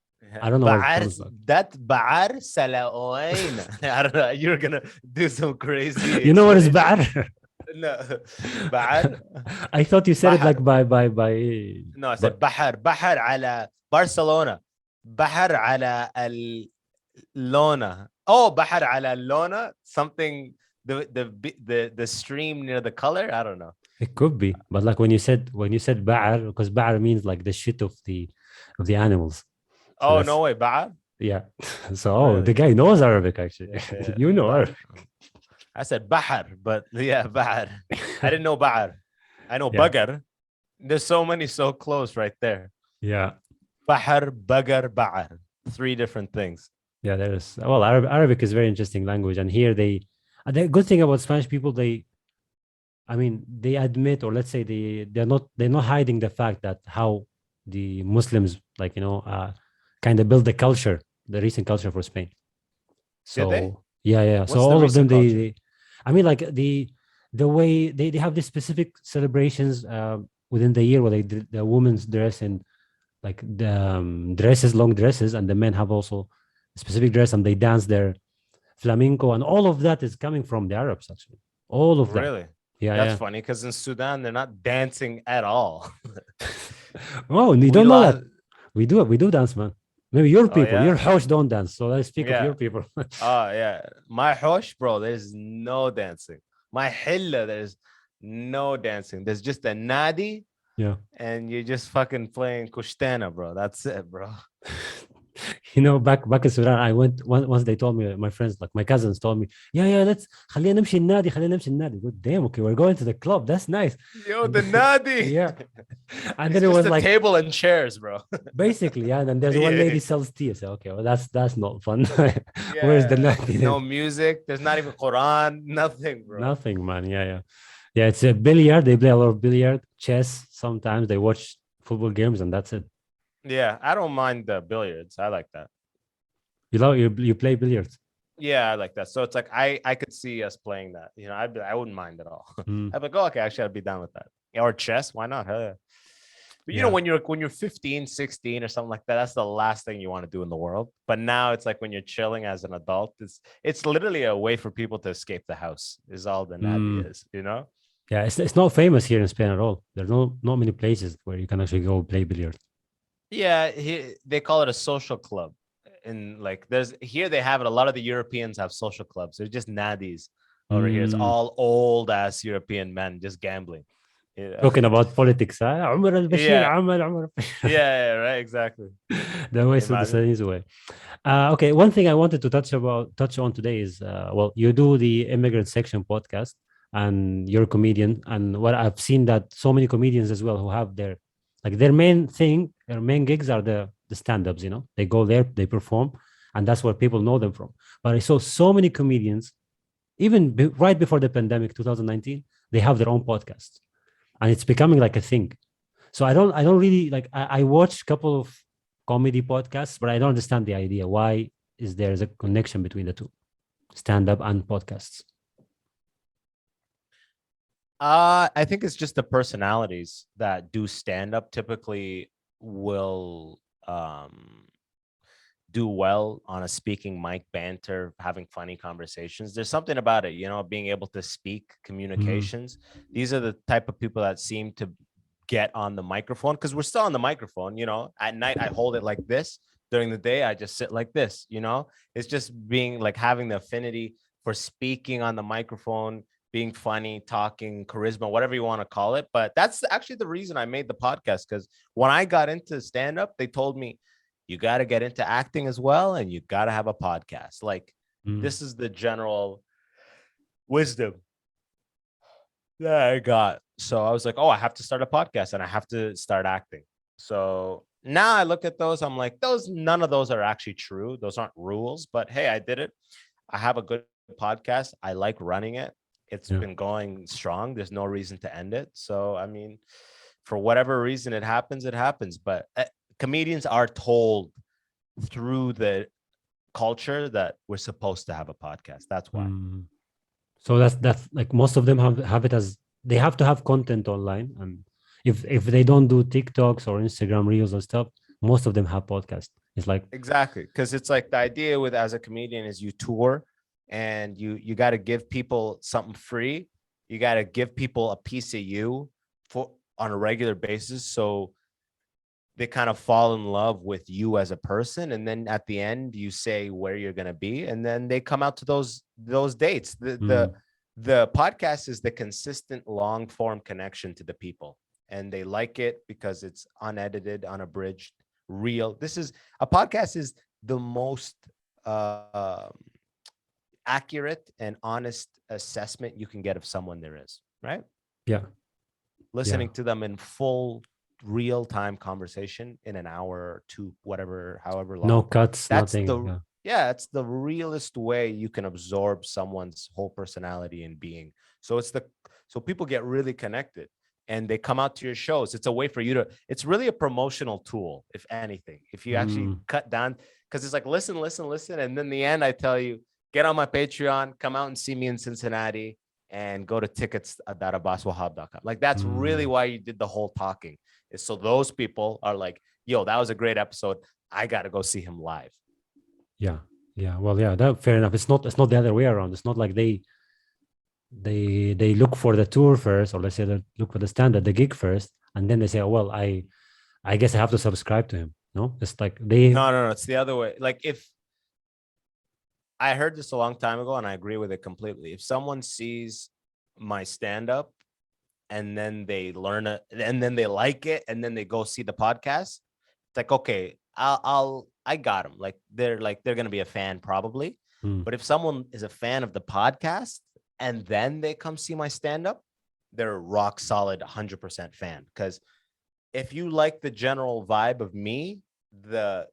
Speaker 1: I don't know where it
Speaker 2: Baar
Speaker 1: comes from.
Speaker 2: that Baar Salaoin. I don't know. You're gonna do some crazy
Speaker 1: You know what is
Speaker 2: explanation.
Speaker 1: Ba'r?
Speaker 2: No, Baar,
Speaker 1: I thought you said it
Speaker 2: Bahar.
Speaker 1: like by.
Speaker 2: No, I
Speaker 1: But
Speaker 2: said Bahar. Bahar على Barcelona. Bahar على اللونة. Oh, Bahar على اللونة. Something the stream near the color. I don't know.
Speaker 1: it could be. But like when you said Ba'r, because Ba'r means like the shit of the animals. So
Speaker 2: Oh
Speaker 1: that's
Speaker 2: no way, Bahar.
Speaker 1: yeah. So the
Speaker 2: Really?
Speaker 1: guy knows Arabic actually.
Speaker 2: Yeah,
Speaker 1: You know
Speaker 2: Bahar.
Speaker 1: Arabic.
Speaker 2: I said Bahar, but yeah, Bahar. I didn't know Bahar. I know
Speaker 1: Yeah.
Speaker 2: Bagar. There's so many so close right there.
Speaker 1: Yeah.
Speaker 2: Bahar, Bagar, Bahar. Three different things.
Speaker 1: Yeah, there is. Well, Arabic is a very interesting language, and here the good thing about Spanish people, I mean, they admit, or let's say they're not hiding the fact that how the Muslims, like kind of build the culture, the recent culture for Spain.
Speaker 2: Did they?
Speaker 1: So yeah, yeah. So
Speaker 2: What's the
Speaker 1: all of them,
Speaker 2: recent culture?
Speaker 1: I mean, like the way they have these specific celebrations within the year where the women's dress in like the dresses, long dresses, and the men have also a specific dress and they dance their flamenco, and all of that is coming from the Arabs actually. All of that.
Speaker 2: Really?
Speaker 1: Yeah,
Speaker 2: That's
Speaker 1: yeah.
Speaker 2: funny because in Sudan they're not dancing at all.
Speaker 1: Oh, you
Speaker 2: We
Speaker 1: don't know
Speaker 2: lost.
Speaker 1: that? We do dance, man. Maybe your
Speaker 2: Oh
Speaker 1: people, your
Speaker 2: yeah,
Speaker 1: house don't dance. So let's speak of
Speaker 2: yeah.
Speaker 1: your people.
Speaker 2: Oh yeah. My hosh, bro. There's no dancing. My hilla, there's no dancing. There's just a nadi,
Speaker 1: Yeah.
Speaker 2: and you're just fucking playing kushtana, bro. That's it, bro.
Speaker 1: Back in Sudan, I went once. They told me, my friends, like my cousins, told me, yeah, let's خلينا نمشي النادي, خلينا نمشي النادي. Good damn, okay, we're going to the club. That's nice.
Speaker 2: Yo,
Speaker 1: And
Speaker 2: the
Speaker 1: then,
Speaker 2: nadi.
Speaker 1: yeah, and
Speaker 2: It's
Speaker 1: then it
Speaker 2: just
Speaker 1: was
Speaker 2: a
Speaker 1: like
Speaker 2: table and chairs, bro.
Speaker 1: basically, yeah. And then there's one
Speaker 2: Yeah.
Speaker 1: lady sells tea. I said, okay, well that's not fun. Where's the
Speaker 2: Yeah.
Speaker 1: nadi
Speaker 2: No
Speaker 1: then?
Speaker 2: music. There's not even Quran. Nothing, bro.
Speaker 1: Nothing, man. Yeah, yeah, yeah. It's a billiard. They play a lot of billiard, chess. Sometimes they watch football games, and that's it.
Speaker 2: Yeah, I don't mind the billiards. I like that.
Speaker 1: You play billiards.
Speaker 2: Yeah, I like that. So it's like I could see us playing that. You know, I wouldn't mind at all.
Speaker 1: Mm,
Speaker 2: I'd be like, oh, okay, actually, I'd be down with that. Or chess, why not? Hell yeah. But you know,
Speaker 1: yeah.
Speaker 2: when you're 15, 16 or something like that, that's the last thing you want to do in the world. But now it's like when you're chilling as an adult, it's literally a way for people to escape the house, is all the Nadi
Speaker 1: Mm.
Speaker 2: is, you know?
Speaker 1: Yeah, it's not famous here in Spain at all. There's not many places where you can actually go play billiard.
Speaker 2: Yeah, they call it a social club. And like there's here they have it. A lot of the Europeans have social clubs. They're just nadis over here. It's
Speaker 1: Mm.
Speaker 2: all old ass European men just gambling. Yeah.
Speaker 1: Talking about politics, عمر البشير
Speaker 2: Yeah.
Speaker 1: عمل عمر
Speaker 2: Yeah, right, exactly.
Speaker 1: the way the
Speaker 2: Imagine.
Speaker 1: Sudanese way. Okay, one thing I wanted to touch on today is well, you do the immigrant section podcast, and you're a comedian, and what I've seen that so many comedians as well who have their main thing, their main gigs are the stand-ups. They go there, they perform, and that's where people know them from. But I saw so many comedians, even right before the pandemic, 2019, they have their own podcast, and it's becoming like a thing. So I don't really like. I watched a couple of comedy podcasts, but I don't understand the idea. Why is there a connection between the two, stand up and podcasts?
Speaker 2: I think it's just the personalities that do stand up typically will do well on a speaking mic, banter, having funny conversations. There's something about it, being able to speak
Speaker 1: Mm,
Speaker 2: communications. These are the type of people that seem to get on the microphone because we're still on the microphone. At night I hold it like this. During the day I just sit like this. It's just being like having the affinity for speaking on the microphone, being funny, talking, charisma, whatever you want to call it. But that's actually the reason I made the podcast, because when I got into stand up, they told me you got to get into acting as well, and you got to have a podcast. Like,
Speaker 1: mm,
Speaker 2: this is the general wisdom that I got. So I was like, oh, I have to start a podcast and I have to start acting. So now I look at those, I'm like, none of those are actually true. Those aren't rules, but hey, I did it. I have a good podcast. I like running it. It's
Speaker 1: yeah.
Speaker 2: been going strong. There's no reason to end it. So, I mean, for whatever reason it happens, it happens. But comedians are told through the culture that we're supposed to have a podcast. That's why.
Speaker 1: Mm. So that's like most of them have it as they have to have content online, and if they don't do TikToks or Instagram Reels and stuff, most of them have podcasts. It's like
Speaker 2: Exactly, because it's like the idea with as a comedian is you tour, and you got to give people something free. You got to give people a piece of you for on a regular basis, so they kind of fall in love with you as a person, and then at the end you say where you're going to be, and then they come out to those dates.
Speaker 1: mm,
Speaker 2: The podcast is the consistent long form connection to the people, and they like it because it's unedited, unabridged, real. This is a podcast is the most accurate and honest assessment you can get of someone there is, right?
Speaker 1: yeah, yeah,
Speaker 2: Listening to them in full real time conversation in an hour or two, whatever, however
Speaker 1: no
Speaker 2: long.
Speaker 1: cuts,
Speaker 2: That's
Speaker 1: nothing.
Speaker 2: the
Speaker 1: Yeah,
Speaker 2: yeah, it's the realest way you can absorb someone's whole personality and being. So it's the so people get really connected and they come out to your shows. It's a way for you to, it's really a promotional tool, if anything. If you actually
Speaker 1: mm,
Speaker 2: cut down, because it's like listen, listen, listen. And then the end, I tell you, get on my Patreon, come out and see me in Cincinnati, and go to tickets.abbaswahab.com. Like that's really
Speaker 1: mm,
Speaker 2: why you did the whole talking. Is so those people are like, yo, that was a great episode. I gotta go see him live.
Speaker 1: yeah, yeah. Well, yeah, that fair enough. It's not the other way around. It's not like they look for the tour first, or let's say they look for the standard, the gig first, and then they say, oh, well, I guess I have to subscribe to him. No, it's like they.
Speaker 2: No, no, no. It's the other way. Like if I heard this a long time ago and I agree with it completely. If someone sees my stand up and then they learn it and then they like it and then they go see the podcast, it's like, okay, I got them. Like they're going to be a fan probably.
Speaker 1: Mm,
Speaker 2: But if someone is a fan of the podcast and then they come see my stand up, they're a rock solid 100% fan. Because if you like the general vibe of me, the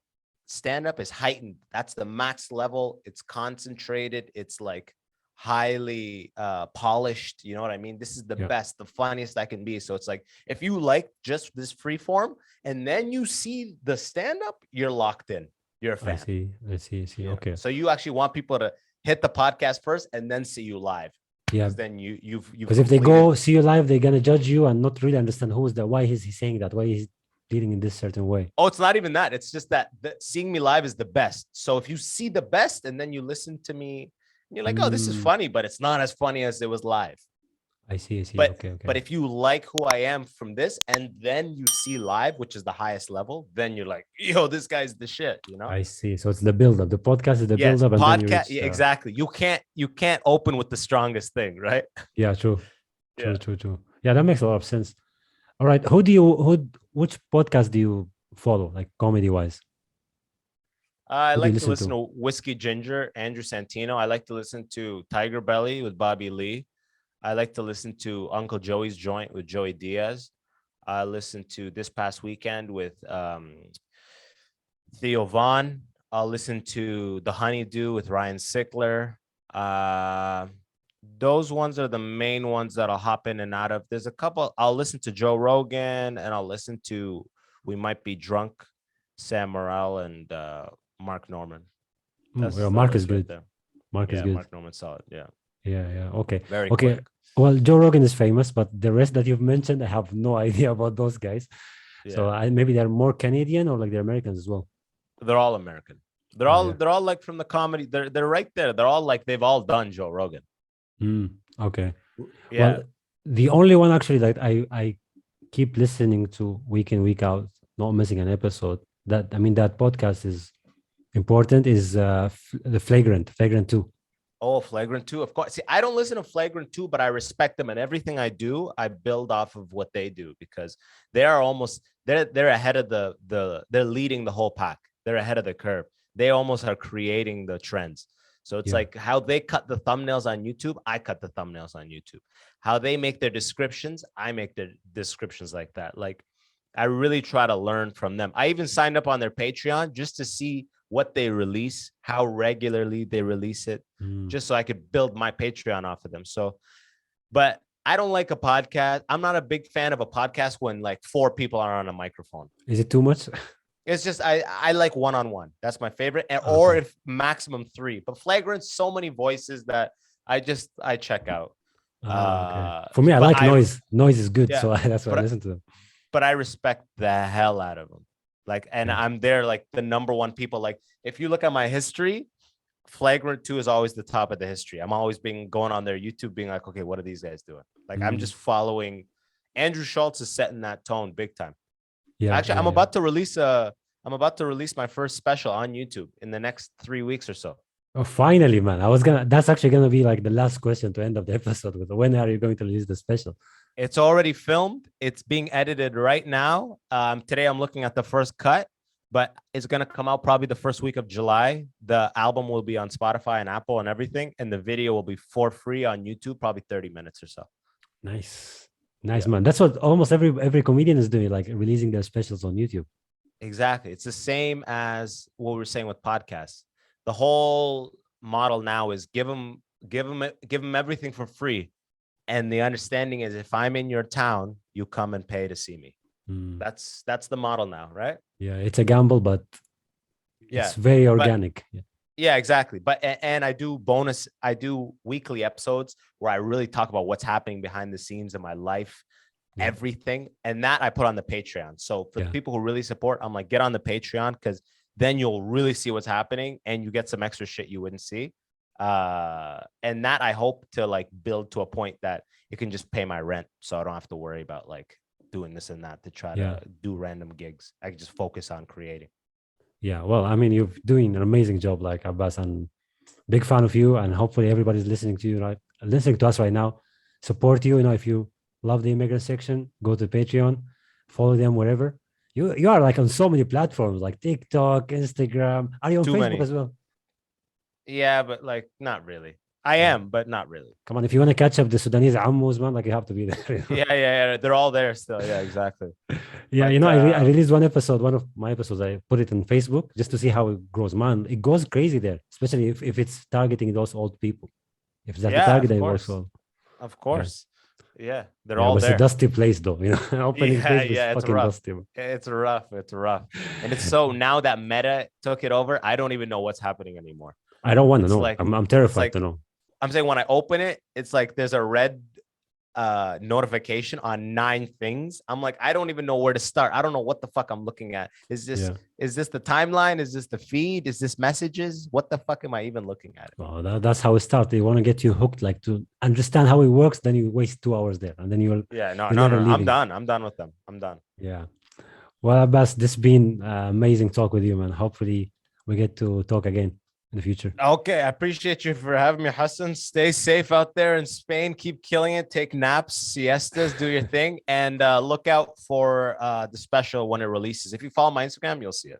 Speaker 2: stand up is heightened. That's the max level. It's concentrated. It's like highly polished. You know what I mean? This is the
Speaker 1: yeah,
Speaker 2: best, the funniest I can be. So it's like if you like just this free form and then you see the stand up, you're locked in. You're a
Speaker 1: I
Speaker 2: fan.
Speaker 1: see, I see, I see.
Speaker 2: Yeah.
Speaker 1: Okay,
Speaker 2: So you actually want people to hit the podcast first and then see you live.
Speaker 1: yeah,
Speaker 2: Because then you've
Speaker 1: because if they
Speaker 2: completed.
Speaker 1: go see you live, they're gonna judge you and not really understand who is that, why is he saying that, why he's dealing in this certain way.
Speaker 2: Oh, it's not even that. It's just that seeing me live is the best. So if you see the best and then you listen to me, and you're like, oh, this is
Speaker 1: Mm,
Speaker 2: funny, but it's not as funny as it was live.
Speaker 1: I see, I see.
Speaker 2: But
Speaker 1: Okay, okay.
Speaker 2: but if you like who I am from this and then you see live, which is the highest level, then you're like, yo, this guy's the shit, you know?
Speaker 1: I see. So it's the build up. The podcast is the build
Speaker 2: Yes,
Speaker 1: up, and then you
Speaker 2: podcast.
Speaker 1: reach.
Speaker 2: Yeah, exactly. You can't open with the strongest thing, right?
Speaker 1: Yeah, true,
Speaker 2: Yeah.
Speaker 1: true, true, true. Yeah, that makes a lot of sense. All right, which podcast do you follow, like comedy wise?
Speaker 2: I
Speaker 1: Who do you
Speaker 2: like to
Speaker 1: listen
Speaker 2: listen
Speaker 1: to?
Speaker 2: to Whiskey Ginger, Andrew Santino. I like to listen to Tiger Belly with Bobby Lee. I like to listen to Uncle Joey's Joint with Joey Diaz. I listened to This Past Weekend with Theo Vaughn. I'll listen to The Honeydew with Ryan Sickler. Uh, those ones are the main ones that I'll hop in and out of. There's a couple. I'll listen to Joe Rogan and I'll listen to We Might Be Drunk, Sam Morril, and Mark Norman. That's
Speaker 1: Well,
Speaker 2: the
Speaker 1: Mark is
Speaker 2: list right
Speaker 1: good.
Speaker 2: there.
Speaker 1: Mark is
Speaker 2: Yeah,
Speaker 1: good.
Speaker 2: Mark Norman solid. Yeah,
Speaker 1: Yeah, yeah. Okay,
Speaker 2: very
Speaker 1: okay.
Speaker 2: quick.
Speaker 1: Well, Joe Rogan is famous, but the rest that you've mentioned, I have no idea about those guys. So
Speaker 2: Yeah,
Speaker 1: maybe they're more Canadian or like they're Americans as well.
Speaker 2: they're all American. They're
Speaker 1: Oh
Speaker 2: all
Speaker 1: yeah.
Speaker 2: they're all like from the comedy. They're right there. They're all like they've all done Joe Rogan.
Speaker 1: Okay.
Speaker 2: Yeah.
Speaker 1: Well, the only one actually that I keep listening to week in week out, not missing an episode. That I mean that podcast is important. Is the Flagrant 2.
Speaker 2: Oh, Flagrant 2, of course. See, I don't listen to Flagrant 2, but I respect them, and everything I do, I build off of what they do because they are almost they're ahead of they're leading the whole pack. They're ahead of the curve. They almost are creating the trends. So it's
Speaker 1: Yeah.
Speaker 2: like how they cut the thumbnails on YouTube, I cut the thumbnails on YouTube. How they make their descriptions, I make their descriptions like that. Like I really try to learn from them. I even signed up on their Patreon just to see what they release, how regularly they release it,
Speaker 1: Mm.
Speaker 2: just so I could build my Patreon off of them. So, but I don't like a podcast. I'm not a big fan of a podcast when like four people are on a microphone.
Speaker 1: Is it too much?
Speaker 2: It's just I like one-on-one. That's my favorite, or
Speaker 1: Okay.
Speaker 2: if maximum three. But Flagrant, so many voices that I check out.
Speaker 1: Okay. For me, I
Speaker 2: But
Speaker 1: like noise. Noise is good,
Speaker 2: yeah,
Speaker 1: so that's why I
Speaker 2: but
Speaker 1: listen to them.
Speaker 2: but I respect the hell out of them. Like, and
Speaker 1: Yeah.
Speaker 2: I'm there like the number one people. Like, if you look at my history, Flagrant 2 is always the top of the history. I'm always being going on their YouTube being like, okay, what are these guys doing? Like, I'm just following. Andrew Schultz is setting that tone big time.
Speaker 1: Yeah.
Speaker 2: Actually,
Speaker 1: Yeah,
Speaker 2: I'm about to release my first special on YouTube in the next 3 weeks or so.
Speaker 1: Oh, finally, man. That's actually gonna be like the last question to end of the episode with. When are you going to release the special?
Speaker 2: It's already filmed. It's being edited right now. Today I'm looking at the first cut, but it's gonna come out probably the first week of July. The album will be on Spotify and Apple and everything, and the video will be for free on YouTube, probably 30 minutes or so.
Speaker 1: Nice, man. That's what almost every comedian is doing, like releasing their specials on YouTube.
Speaker 2: Exactly. It's the same as what we were saying with podcasts. The whole model now is give them everything for free. And the understanding is if I'm in your town, you come and pay to see me. That's the model now, right?
Speaker 1: Yeah, it's a gamble, but it's very organic.
Speaker 2: Yeah, exactly. But and I do weekly episodes where I really talk about what's happening behind the scenes in my life, everything. And that I put on the Patreon. So for the people who really support, I'm like, get on the Patreon, because then you'll really see what's happening and you get some extra shit you wouldn't see. And that I hope to like build to a point that it can just pay my rent, so I don't have to worry about like doing this and that to try to do random gigs. I can just focus on creating. Yeah,
Speaker 1: well, I mean, you're doing an amazing job, like Abbas, and big fan of you. And hopefully everybody's listening to you, right? Listening to us right now, support you. If you love the immigrant section, go to Patreon, follow them wherever. You are like on so many platforms like TikTok, Instagram. Are you on Facebook as well?
Speaker 2: Yeah, but like not really. I am, but not really.
Speaker 1: Come on, if you want to catch up the Sudanese Ammos, man, like you have to be there.
Speaker 2: Yeah. They're all there still. Yeah, exactly.
Speaker 1: Yeah, but, I released one of my episodes. I put it on Facebook just to see how it grows. Man, it goes crazy there, especially if it's targeting those old people. If that's the target, it works well.
Speaker 2: Of course. Yeah, they're all there.
Speaker 1: It's a dusty place, though. Opening Facebook is fucking
Speaker 2: rough.
Speaker 1: dusty.
Speaker 2: It's rough. And it's so now that Meta took it over, I don't even know what's happening anymore.
Speaker 1: I don't want to know. Like, I'm terrified to know.
Speaker 2: I'm saying when I open it, it's like there's a red notification on 9 things. I'm like, I don't even know where to start. I don't know what the fuck I'm looking at. Is this the timeline? Is this the feed? Is this messages? What the fuck am I even looking at?
Speaker 1: Well, that's how it starts. They want to get you hooked, like to understand how it works. Then you waste 2 hours there, and then you'll
Speaker 2: no. I'm done. I'm done with them. I'm done.
Speaker 1: Yeah. Well, Abbas, this has been amazing talk with you, man. Hopefully we get to talk again in the future.
Speaker 2: Okay, I appreciate you for having me, Hassan. Stay safe out there in Spain. Keep killing it. Take naps, siestas, do your thing, and look out for the special when it releases. If you follow my Instagram, you'll see it.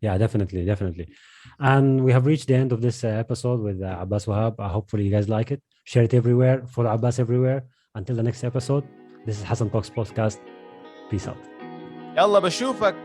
Speaker 1: Yeah, definitely. And we have reached the end of this episode with Abbas Wahab. Hopefully you guys like it. Share it everywhere. Follow Abbas everywhere. Until the next episode, this is Hassan Talks podcast. Peace out.
Speaker 2: Yalla bashufak.